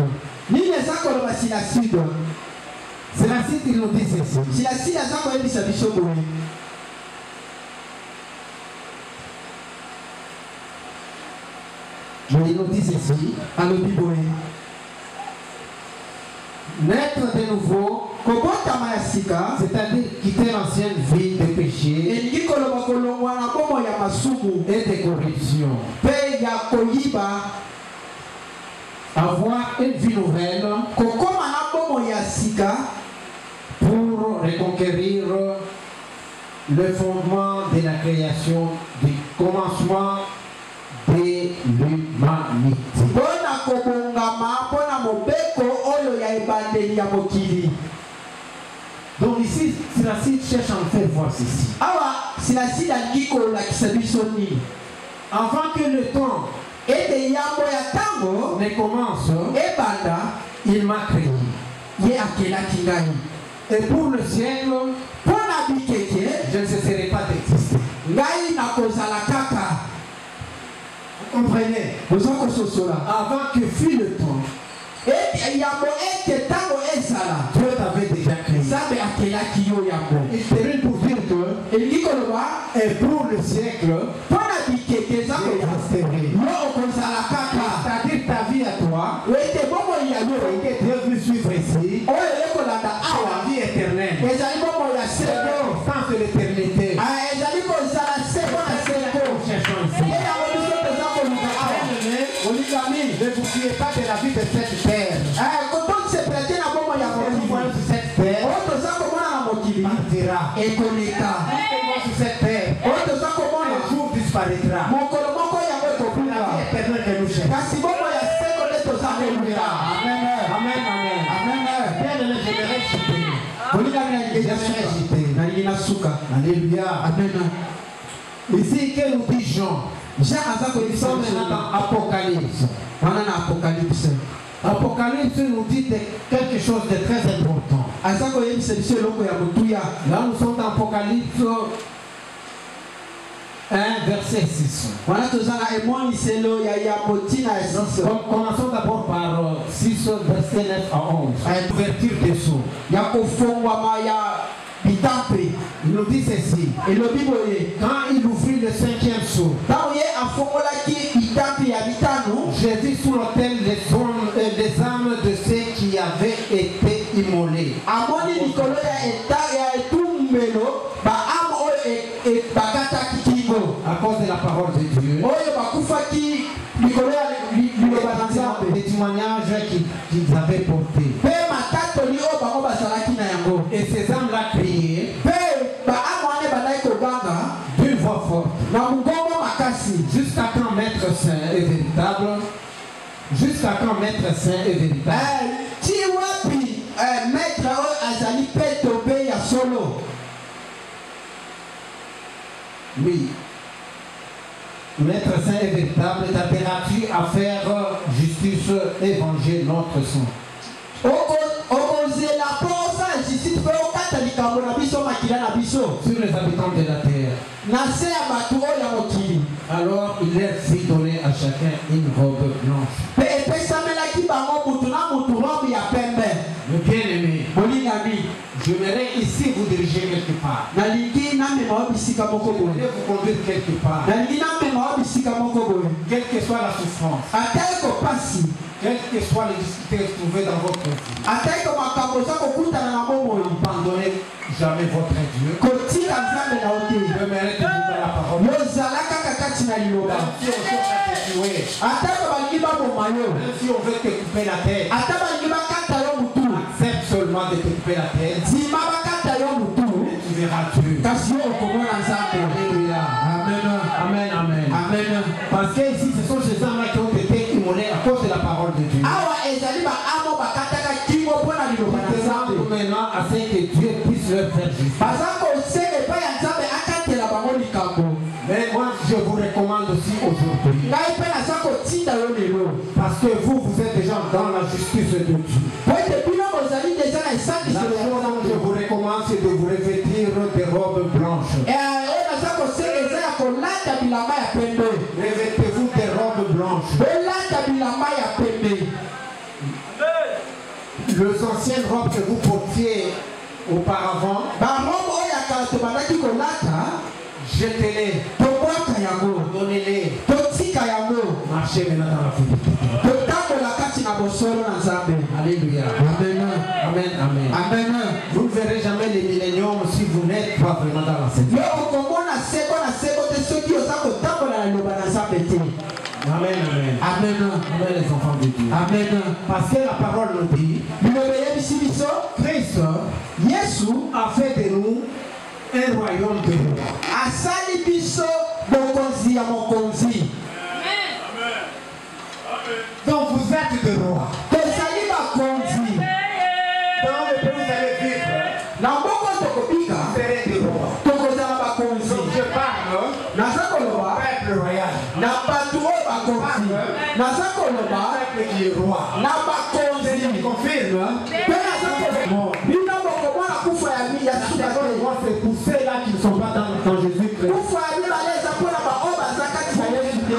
Siracide, il nous dit ceci. Mais il nous dit ceci. Naître de nouveau, c'est-à-dire quitter l'ancienne vie de péché et de corruption. Avoir une vie nouvelle pour reconquérir le fondement de la création, du commencement de l'humanité. Donc ici, Siracide cherche à me faire voir ceci. Avant que le temps ne commence, il m'a créé. Et pour le siècle, je ne cesserai pas d'exister. Vous comprenez? Avant que fût le temps, Dieu t'avait déjà créé. Il termine pour dire que, et pour le siècle, c'est-à-dire ta vie à toi, que Dieu veut suivre ici, la vie éternelle, sans de l'éternité. Ne vous fiez pas de la vie de cette terre. Cette terre partira. Et sur cette terre, un jour disparaîtra. La vie éternelle que nous cherchons. Amen. Bien-aimé, Alléluia. Amen. Ici, que nous dit Jean? Nous sommes dans Apocalypse. Apocalypse nous dit quelque chose de très important. Là, nous sommes dans Apocalypse 1, verset 6. Commençons d'abord par 6, verset 9 à 11. Ouverture des sceaux. Il nous dit ceci. Quand il ouvrit le 5e sceau, j'ai vu sous l'autel les âmes de ceux qui avaient été immolés. À cause de la parole de Dieu. Des témoignages qu'ils avaient portés. Et ces âmes-là criaient d'une voix forte. Jusqu'à quand Maître Saint est véritable? Jusqu'à quand Maître Saint est véritable? Oui. Maître Saint est véritable. T'apperas-tu à faire justice et venger notre sang? Sur les habitants de la terre. Alors il leur fit donner à chacun une robe blanche. Le bien-aimé, j'aimerais ici vous diriger quelque part. Je vais vous conduire quelque part. Quelle que soit la souffrance, quelles que soient les difficultés trouvées dans votre vie, n'abandonnez jamais votre Dieu. J'aimerais te dire la parole. Même si on veut te couper la tête, accepte seulement de te couper la tête. Et tu verras Dieu. Alléluia. Amen. Parce que ici, ce sont ces hommes-là qui ont été immolés à cause de la parole de Dieu. Awa ezali ba amo bakataka kimo pona liloba na Nzambe. Maintenant, afin que Dieu puisse leur faire justice. Bazako se epa ya Nzambe akatela bango likambo. Mais moi, je vous recommande aussi aujourd'hui. Ngai pe nazako tinda yo lelo. Parce que vous êtes déjà dans la justice de Dieu. Po ete bino bozali déjà na esaki La solo chose ya que je vous recommande, c'est de vous revêtir des robes blanches. oyo nazako se eza ya kolata bilamba ya pembe. Revêtez-vous des robes blanches. Bolata bilamba ya pembe. Les anciennes robes que vous portiez auparavant, Barobo oyo ya kala tobandaki kolata. jetez-les, Tobwaka yango. donnez-les, Totika yango. marchez maintenant dans la félicité. Totambola kati na bosolo na Nzambe. Alléluia. Amen. Amen, amen. Amen. Vous ne verrez jamais les milléniums si vous n'êtes pas vraiment dans la Yo félicité. okomona seko na seko te soki oza kotambola na liloba na Nzambe te. Amen, amen. Amen. Amen, les enfants de Dieu. Amen. Parce que la parole nous dit, Liloba eyebisi biso Christ Yesu a fait de nous un royaume de rois. asali biso bokonzi ya mokonzi. Donc vous êtes de rois. Tozali bakonzi. Dans le pays où vous allez vivre, Na mboko tokobika vous serez de rois. tokozala bakonzi. Donc je parle Naza au koloba peuple royal. na bato oyo bakonzi. Naza koloba Le peuple qui est roi. na bakonzi. Je confirme. Mpe naza koloba bino bokomona kufa ya suka D'accord, te. moi c'est pour ceux-là qui ne sont pas dans Jésus-Christ. Kufa ya mibale eza mpona baoyo baza kati na Yesu te.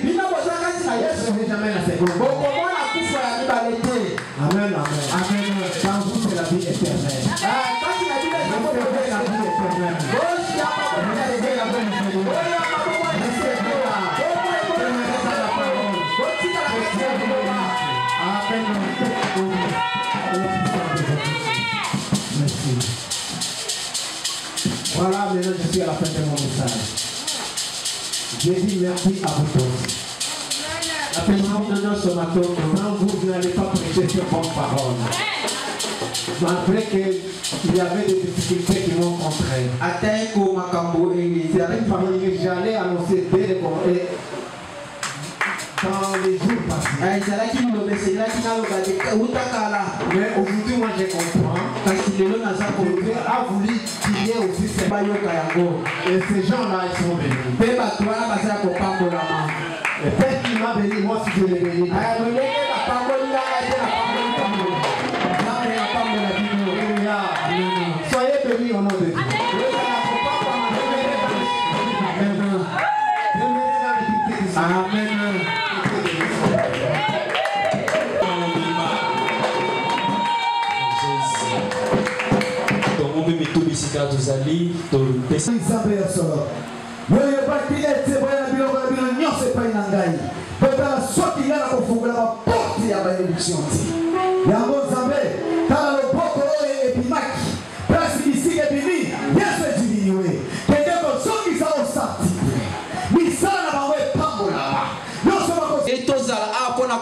Bino boza kati na Yesu. Je ne vais jamais la seconde. Bokomona kufa ya mibale te. Amen, amen. Amen. Dans vous c'est la vie éternelle. Kati na bino eza Vous serez la vie éternelle. bosi ya maboko ya Nzambe. Oyo ya maboko ya Nzambe. Botika na kati ya Nzambe. Merci. Voilà, maintenant je suis à la fin de mon message. Je dis merci à vous tous. Quand vous n'allez pas prêcher ces bonnes paroles, malgré qu'il y avait des difficultés qui m'ont contraint, Ateko makambo j'allais annoncer dès le dans les jours passés. Mais aujourd'hui, moi je comprends. Dieu a voulu qu'il y ait aussi ces et ces gens-là, ils sont bénis. Et peut-être qu'il m'a béni, moi si je l'ai béni. Alléluia. Soyez bénis au nom de Dieu. Amen.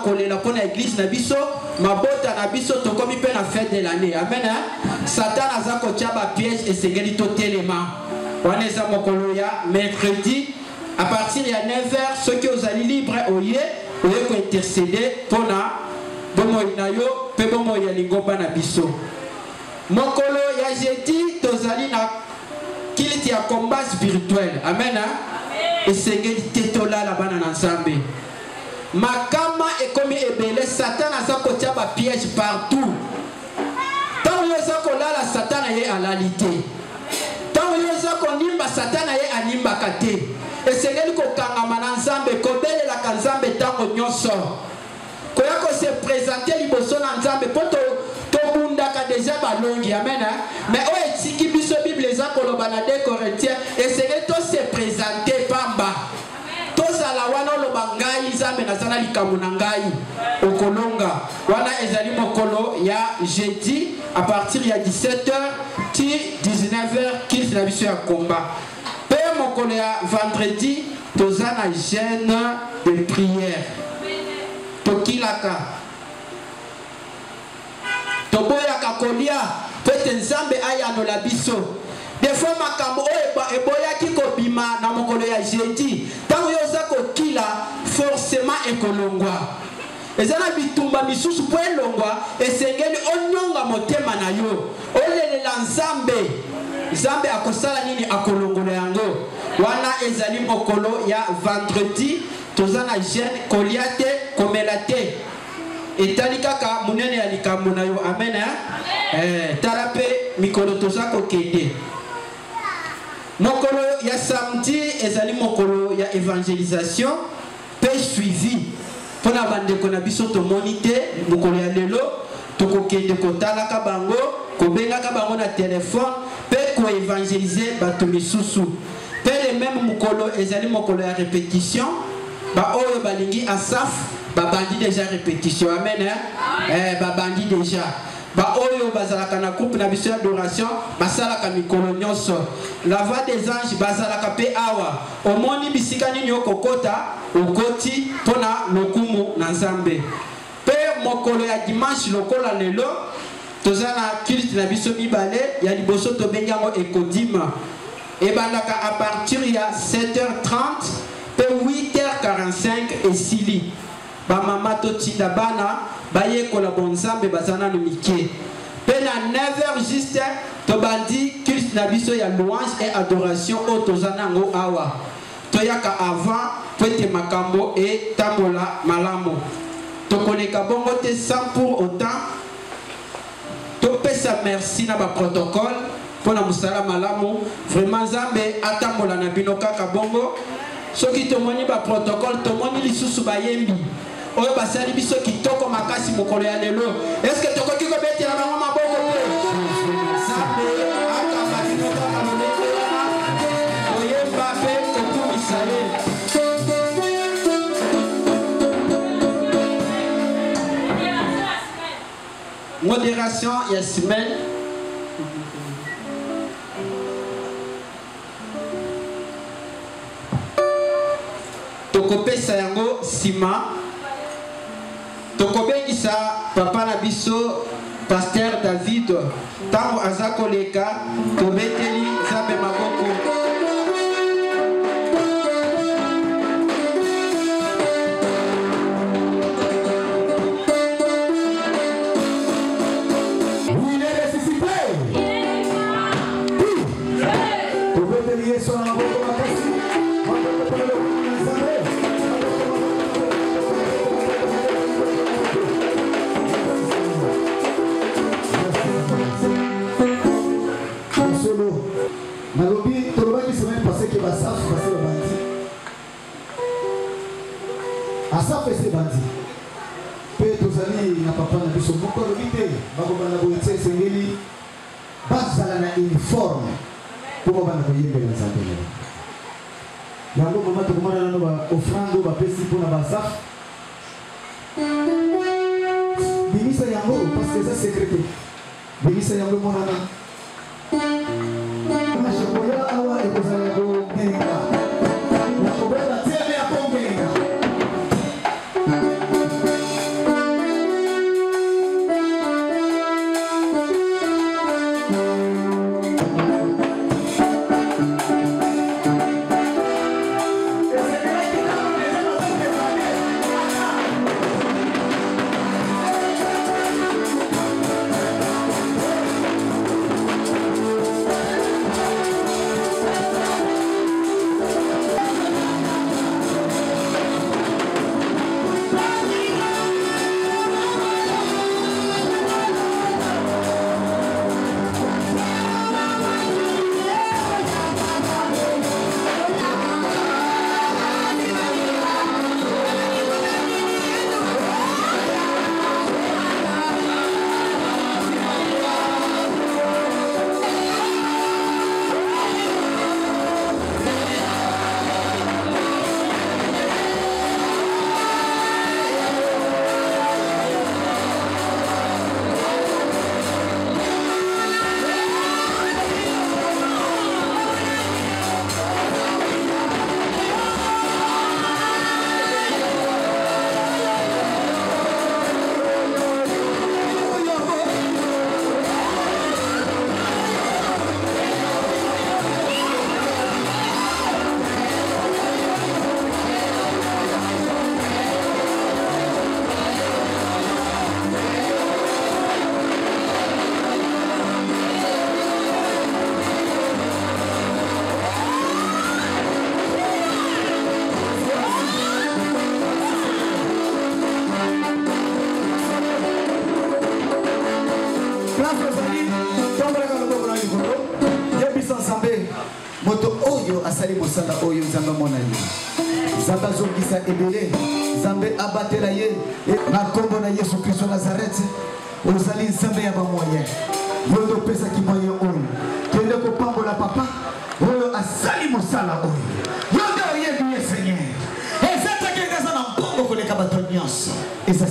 kolela pona église na biso mabota na biso tokomi pe na fête de l'année. Amen. Satan aza kotia ba piège esengeli totelema. Wana eza mokolo ya mercredi à partir ya 9h ceux qui ozali libre oye ko intercéder pona bomo na yo pe bomo ya lingomba na biso. Mokolo ya jeudi tozali na kiliti ya combat spirituel. Amen. Esengeli tetolala bana na Nzambe. Makama ekomi ebele Satan aza kotia ba piège partout. Tant yo za kolala Satan ye alalité. Tant yo za konimba Satan ye animba kate. Esengeli ko kangama na Nzambe ko belela ka Nzambe tango nyonso. Ko ya ko se présenter liboso na Nzambe poto to bundaka déjà balongi. Amen. Mais o etiki biso Bible za koloba na 2 Corinthiens esengeli to se présenter pamba. Tozala wana loba ngai Nzambe nazala likambo na ngai okolonga wana ezali mokolo ya jeudi à partir ya 17h ti 19h qu'il na biso ya combat pe mokolo ya vendredi tozana jeûne de prière tokilaka toboyaka kolia pe Nzambe ayanola biso. Des fois makambo oyo eboyaki kobima na mokolo ya jeudi tango yo za kokila kolongwa ezana bitumba misusu po elongwa esengeli onyonga motema na yo olelela nzambe akosala nini akolongola yango wana ezali mokolo ya vendredi toza na jeune kolia te komela te etali kaka munene ya likambo na yo amen tala mpe mikolo toza kokende mokolo ya samedi ezali mokolo ya évangélisation pe suivi mpona bandeko na biso tomoni te mokolo ya lelo tokokende kotalaka bango kobengaka bango na telefone mpe koévangélize bato misusu mpe le même mokolo ezali mokolo ya répétition baoyo balingi asaf babandi déjà répétition amen babandi déjà baoyo bazalaka na groupe na biso adoration basalaka mikolo nyonso la voix des anges bazalaka mpe awa omoni bisika nini okokota okoti mpona lokumu na nzambe mpe mokolo ya dimanche lokola lelo toza na culte na biso mibale ya liboso tobengi yango ekodima ebandaka à partir ya 7h30 mpe 8h45 esili bamama totinda bana bayekola bonzambe baza nano mike mpe na 9h juste tobandi culte na biso ya louange et adoration oyo toza nango awa toyaka avant po ete makambo etambola malamu tokoleka bongo te sans pour autant topesa merci na baprotocole mpona mosala malamu vraiment nzambe atambola na bino kaka bongo soki tomoni baprotocole tomoni lisusu bayembi oyo basali biso kitoko makasi mokolo ya lelo eske tokoki kobetela bango maboko te nzambe akamba bino kaka molenge wana koyemba mpe kokumisa ye modération ya semaine tokopesa yango nsima tokobengisa papa na biso pasteur David ntango aza koleka tobeteli nzambe maboko nalobi tolobaki semaine passée que basaf basi babandi asaf ese bandi mpe tozali na papa na biso moko alobi te bakobanda boye ti esengeli bazala na uniforme mpo babanda koyembela nzambe lelo yango mama tokomona nano baofrande oyo bapesi mpona basaf bimisa yango parce que eza secrete bimisa yango emonana Nachokoya awa ekozala kongenga nakobela teme ya kongenga ezali mosala oyo nzambe amona ye nzambe azongisa ebele nzambe abatela ye na kombo na yesu kristo nazarete ozali nzambe ya bamoyen yo nde opesaki moyen oyo kende kopambola papa oyo asali mosala oyo yo nde oyebi ye seigneur ezataki eza na mbongo koleka bato nyonso eza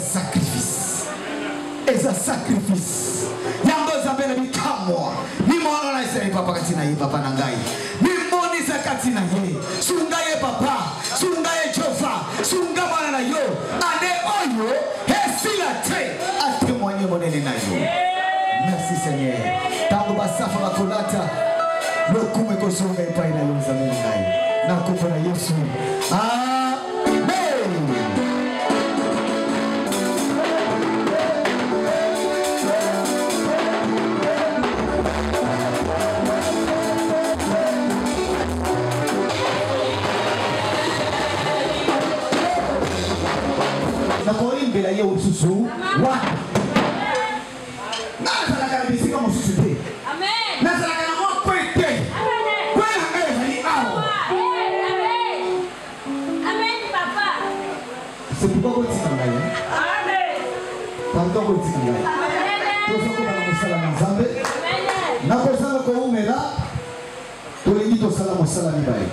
sacrifice yango nzambe na bikamwa mimona na esali papa kati na ye papa na ngai mimonisa kati na ye sunga ye papa sunga ye jova sunga mwana na yo ane oyo esila te atémoigne monene na yo merci seigneur ntango basafa bakolata lokumu ekosonga epai na yo nzambe na ngai na kombo na yesu nakoyimbela ye lisusu wapi nazalaka na bisika mosusu te nazalaka na moko te kwena ngai ezali awa c'est pourquoi kotika ngai pardon kotika ngai tozokoba na mosala na nzambe nakozala koumela tolingi tosala mosala mibale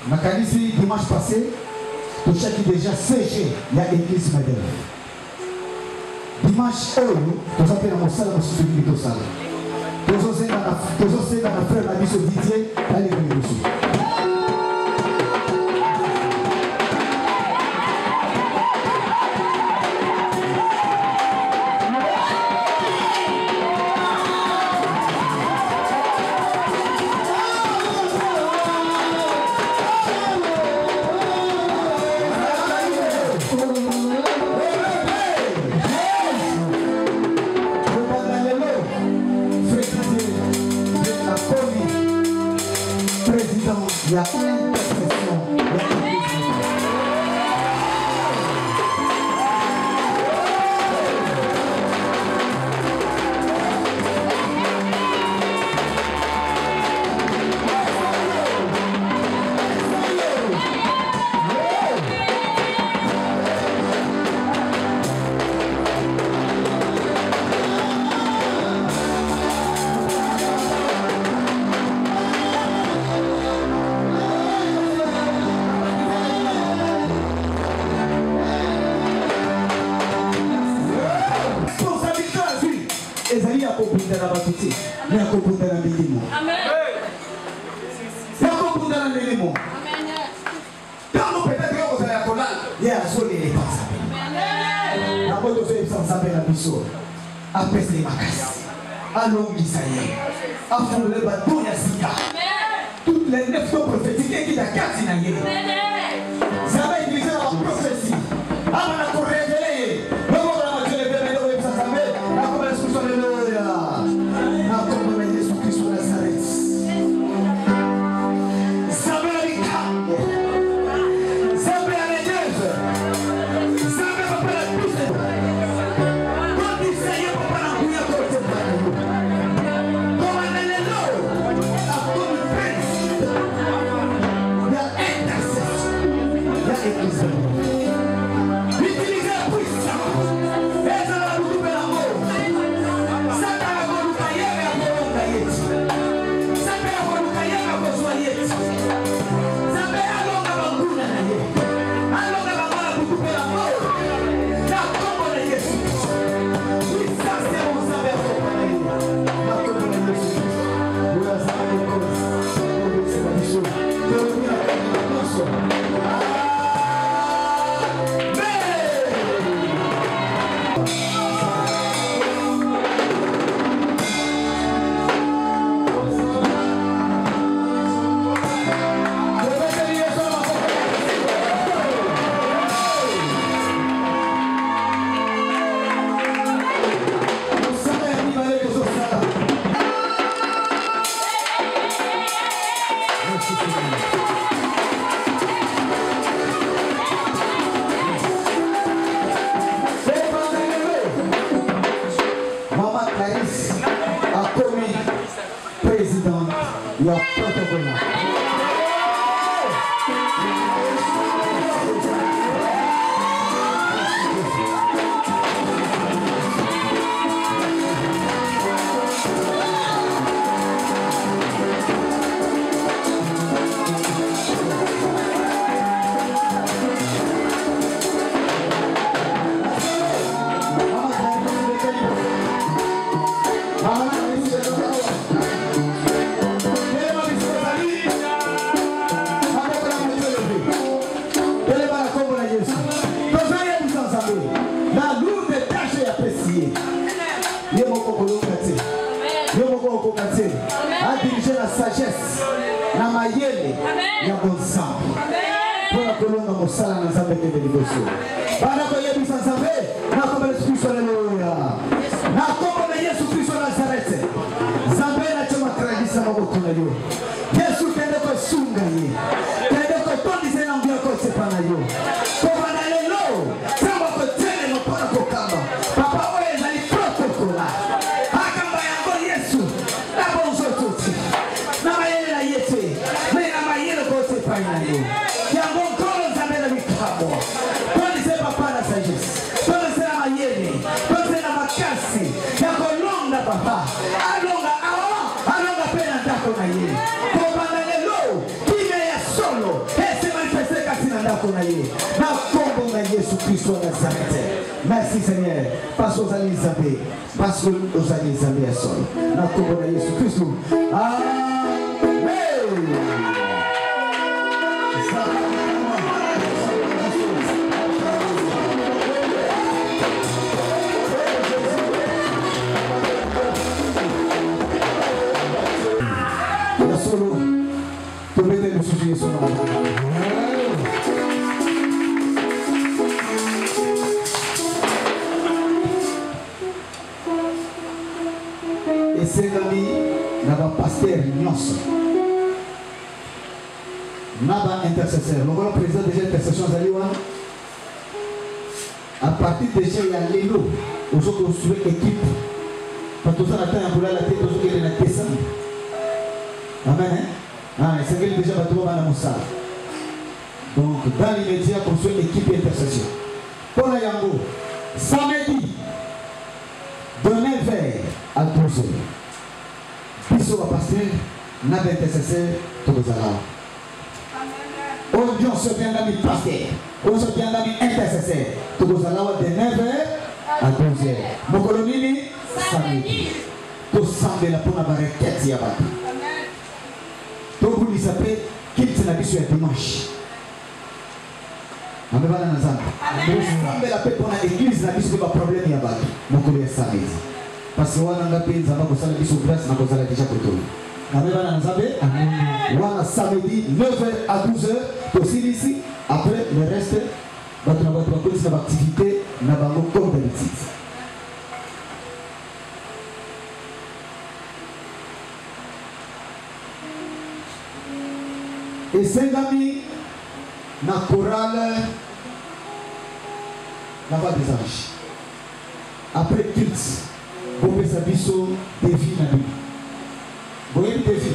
nakanisi dimanche passé tochaki déjà CG ya église modèle dimanche oyo toza mpe na mosala mosusu mingi tosala tozosenga na frère na biso Didier aleka liboso il y a une expression. Mais à comprendre la milimo. C'est à comprendre la milimo. Quand nous peut-être que vous allez à Colal, il y a un sol et les passages. La bonne chose sans savoir la mission. Après les macasses. Allons, Isaïe. Afin le bateau Yassika. Toutes les 9 noms prophétiques qui t'a cassé. Ça va utiliser la prophétie. Avant la révéler. Intercessor. You are protocol now. A diriger la sagesse, la mayele, ya bon sang. Pour la colonne de Mossala, nous avons été délivrés. Pendant que Jésus s'en savait, nous avons l'Esprit sur le Loya. Nous avons Jésus sur Nazareth. Zambé na chama tradisa maboko na yo. Yesu tende ko sunga ye. Tende ko tondise na mbia ko sepana yo. Ko bana lelo, samba ko tele no para ko kamba. Papa oye na ni protocola. Akamba yango Yesu. Na bonzo tuti. Na mayele na yete. Na mayele ko sepana yo. Yango kolo zambe na mikabo. Tondise papa na sagesse. Tondise na mayele. Tondise na makasi. Yako longa papa. Alonga na ye kobanda lelo kime ya solo ese manifeste katina ndako na ye na kombo na Yesu Kristo wa Nazareth. Merci Seigneur parce que ozali nzambe, parce que ozali nzambe ya solo na kombo na Yesu Kristo. Amen. Solo, tu mettez le sujet sur la main. Et c'est l'ami, n'a pas pasteur, nyos. N'a pas intercesseur. Le président déjà intercession Zaliwan. À partir de chez Yalelo, aux autres construire équipe. Quand on s'en attend à vouloir la tête, aux autres qui est la tête. Amen. C'est déjà battu à la Moussa. Donc, dans l'immédiat, construire l'équipe d'intercession. Pour la Yango, samedi, de 9h à 12h. Bissot va passer, n'a pas intercesseur, tout le monde. Audience se vient d'amis pasteur. On se vient d'amis intercesseur. Tout le monde de 9h à 12h. Mon colonini, samedi. Tout semble la pour la barrière qui a battu. Donc vous s'appelle quitte la vie sur dimanche. Amen. Nous la paix pour l'église la vie sur le problème il y a pas. Mon collègue samedi. Parce que on a appelé ça va pour ça la vie sur grâce na pour ça la déjà pour tout. Amen. On a samedi 9h à 12h aussi ici. Après le reste votre police activité na bango comme d'habitude. Et c'est amis, na chorale, la voix des anges. Après culte, vous pouvez savoir des défi na vie. Vous voyez le défi?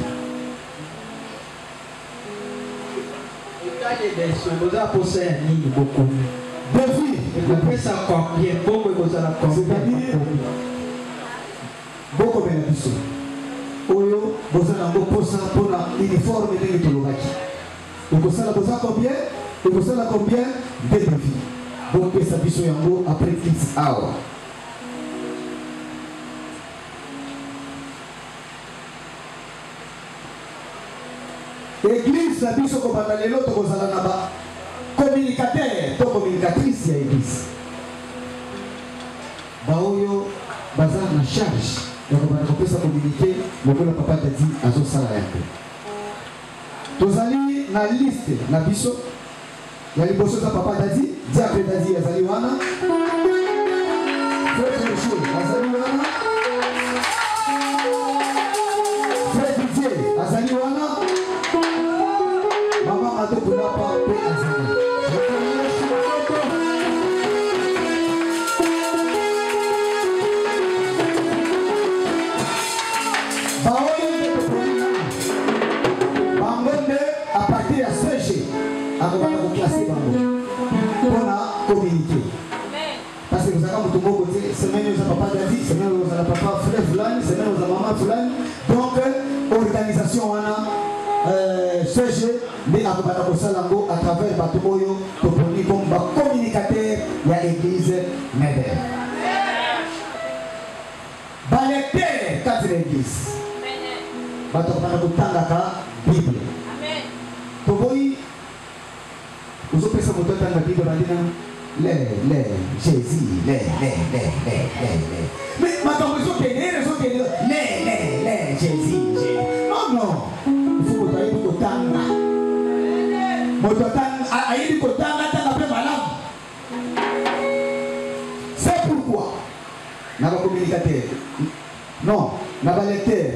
Vous avez posé un ligne beaucoup. Défi. Vous pouvez savoir combien vous avez combien. C'est-à-dire, beaucoup de bénéfices. Oyo, vous avez un posa pour l'uniforme de l'Itologaki. Vous savez combien? Vous savez combien? Deux défis. Vous pouvez savoir après 6 heures. Église, la biso comme Banalelo, tu as communicateur, tu communicatrice de l'église. Baoyo, bazar na charge. Donc on va communiquer, le papa t'a dit à son salaire. Tous allez na liste, na biso, il y a les bosses de papa t'a dit, diable t'a dit, Azali Wana, Frère Michel, Azali Wana, Frère Didier, Azali Wana, Maman Ado Boulapa, Azali. vous classer dans on a communiqué. Parce que vous avez tout le côté, semaine vous avez papa David, semaine vous avez papa frère Fulani, semaine vous avez maman Fulani. Donc, organisation on a CG, mais à travers Batumoyo, Toponi comme communicateur, il y a l'église Médère. Balecteur, 4 églises. Batopana Bible. Toboy, vous avez pensé que la Bible les, Jésus, les. Mais ma conversation les, Jésus. Non. Il faut que tu ailles au Tanga. Aïe au Tanga, tu as malade. C'est pourquoi, n'a pas communicateur. Non, n'a pas lecteur.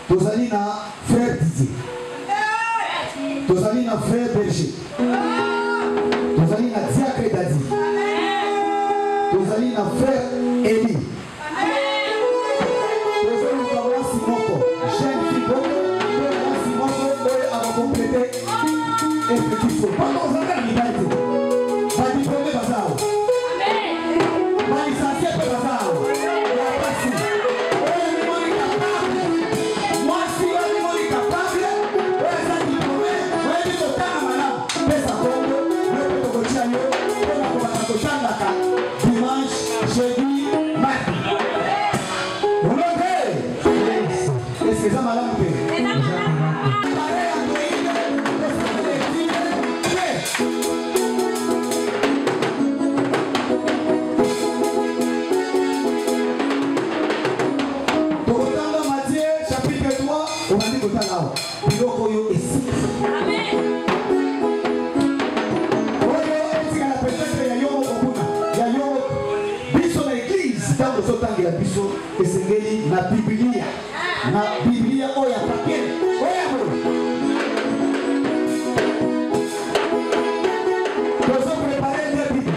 Tu as dit frère Didier. Tu as dit frère Berger. Tozali na diacre Dadi. Tozali na frère Eli. Tozali na Wasi Moko. Jeune fille Wasi Moko a complété effectif. Pas dans un cas d'égalité. Pas diplômé bazar. Pas licencié bazar. La passe. On est capable. Moi si on est capable, on est diplômé, on est totalement malade. Mais ça compte. Dimanche, jeudi, mardi. Vous l'avez? Est-ce que ça m'a lampé? Dans Matthieu, chapitre 3, on a dit que ça là. Biloko ici. Amen. La biso esengeli na Biblia oya papier oya mo tozo préparer la Bible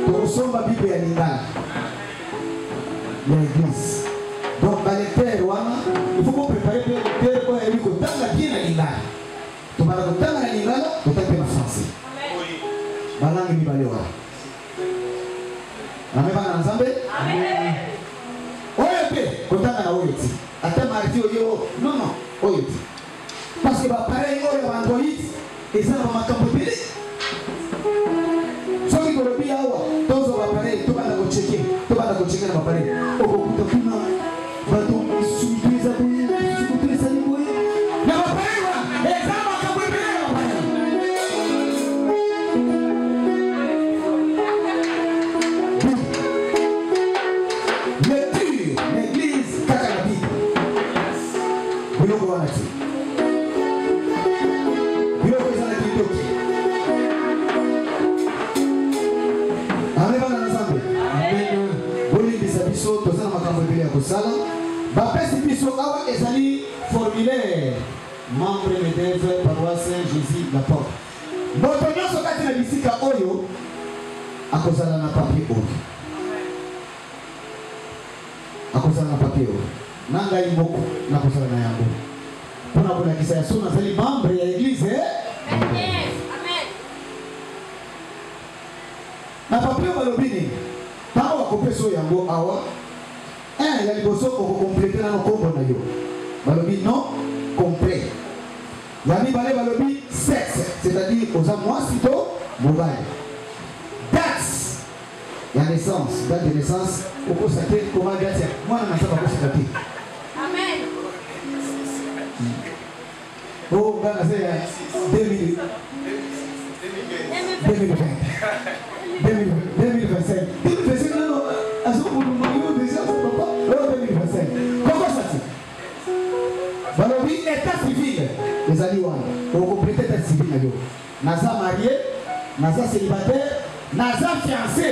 tosomba Bible ya Lingala l'église donc dans les terres wana il faut qu'on prépare les terres oya liko tanga bien na Lingala to bana tanga na Lingala to tape na français balangi ni balewa. Amen. Amen. Oyote, kotanga na oyote. Ata marti oyo, non, oyote. Parce que pareil oyo Android, et ça va makambo pili. Soki kolobi awa, tozo ba pareil, to bana ko checker na pareil. Oko kutafuna, bato sumitriza boye, sumitriza ni boye. Na ba pareil wa, et ça makambo pili na pareil. L'église Kakanabi. Biloko wana ti. Biloko eza na kitoki. Amen bana nzambe. Amen. Bolimbisa biso tozana makambo ebele ya kosala. Bapesi biso awa ezali formulaire. Membre MEDEV paroisse Jésus la porte. Moto nyonso kati na bisika oyo akozala na papier oyo. Akozala na papier oyo. Nanga imoko na akozala na yango. Pona kolakisa ya so nazali membre ya église. Amen. Na papier balobi nini? Ntango bakopesa oyo yango awa. Ya liboso okokomplete na nkombo na yo. Balobi non complet. Ya mibale balobi sexe, c'est-à-dire oza mwasi to mobali. Date ya naissance, date de naissance, okosate comment date ya mwana na saba okosate. Amen. Oh, ngana se ya 2020. 2025. 2025 non, aso pour le maillot déjà ça papa. Oh 2025. Comment ça c'est? Balobi état civil. Les aliwana. On complète état civil na yo. Naza marié, naza célibataire, naza fiancé.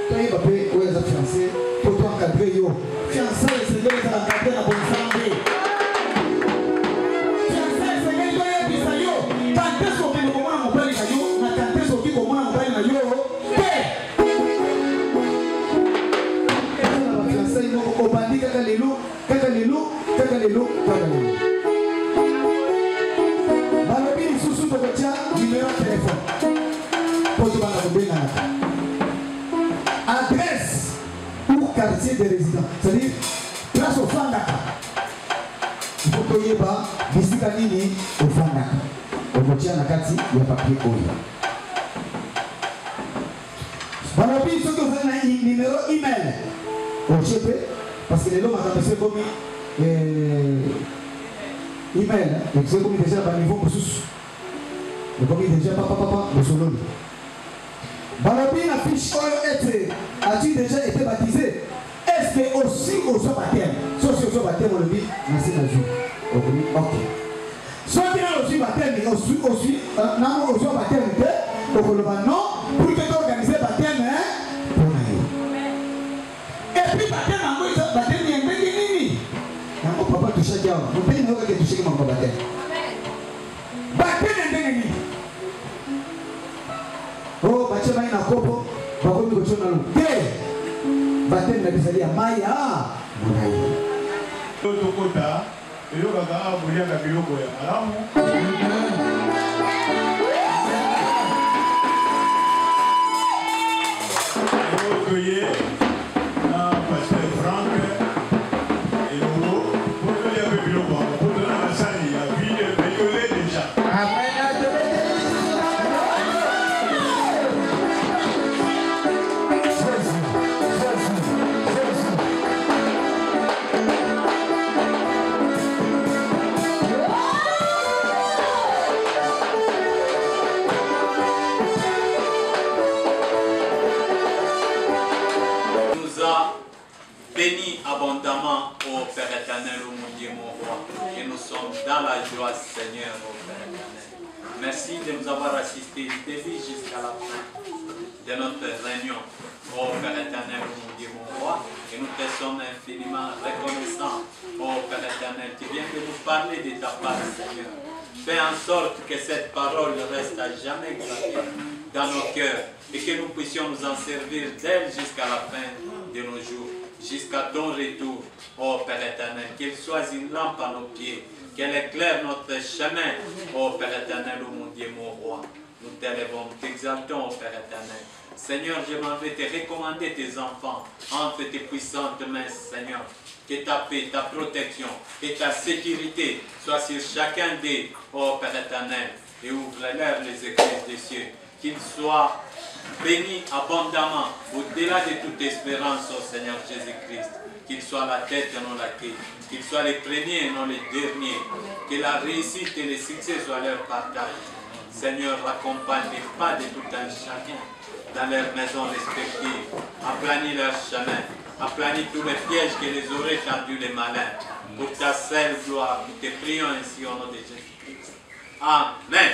Toi il va payer où est fiancé pour toi encadrer yo. Fiancé c'est les encadrer la bonne santé. Fiancé c'est les doyer bisayo. Quand est-ce qu'on peut comment on parle na yo? Na quand est-ce qu'on peut comment on parle na yo? Fiancé no obandi kaka lelo. Balobi site de résidence. C'est-à-dire, place au Fandaka. Il faut que tu aies bisika nini au Fandaka. Au Motia Nakati, il y a papier Oya. Banabi, ceux qui ont fait un numéro email au GP, parce que les gens m'ont fait comme email, et c'est comme déjà par niveau pour sous. Le comme déjà papa, le solo. Banabi, la fiche as-tu déjà été baptisé? Est-ce que aussi au soit baptême? Sauf si au soit baptême, on le dit, merci Nazou. Ok. Soit bien aussi baptême, aussi, non, au soit baptême, donc le non, pour que tu organises le baptême, pour et puis baptême, en gros, baptême, il y a un peu de nini. Mon papa touche à Dieu, mon père n'a pas touché mon baptême. Baptême, il y a un peu de nini. Oh, baptême, il y a un copo, baptême, il y a un peu. Baptême, il y a un Maya. Tokota, et yo gaga bulia gabilo boya. Alamu. Oye, pasteur Franck et Lolo, pour que les gabilo boya, pour que la salle y a vu de violer déjà. Bénis abondamment, ô Père éternel, ô mon Dieu, mon roi, et nous sommes dans la joie, Seigneur, ô Père éternel. Merci de nous avoir assistés du début jusqu'à la fin de notre réunion, ô Père éternel, ô mon Dieu, mon roi, et nous te sommes infiniment reconnaissants, ô Père éternel, qui viens de nous parler de ta part, Seigneur. Fais en sorte que cette parole reste à jamais gravée dans nos cœurs et que nous puissions nous en servir d'elle jusqu'à la fin de nos jours. Jusqu'à ton retour, ô Père éternel, qu'il soit une lampe à nos pieds, qu'elle éclaire notre chemin, ô Père éternel, ô mon Dieu, mon roi. Nous t'élèvons, nous t'exaltons, ô Père éternel. Seigneur, je m'en vais te recommander tes enfants entre tes puissantes mains, Seigneur. Que ta paix, ta protection et ta sécurité soient sur chacun d'eux, ô Père éternel, et ouvre-leur les églises des cieux, qu'ils soient bénis abondamment, au-delà de toute espérance, au Seigneur Jésus-Christ. Qu'il soit la tête et non la queue. Qu'il soit les premiers et non les derniers. Que la réussite et le succès soient leur partage. Seigneur, accompagne les pas de tout un chacun dans leurs maisons respectives. Aplanis leur chemin. Aplanis tous les pièges que les auraient tendus les malins. Pour ta seule gloire, nous te prions ainsi au nom de Jésus-Christ. Amen.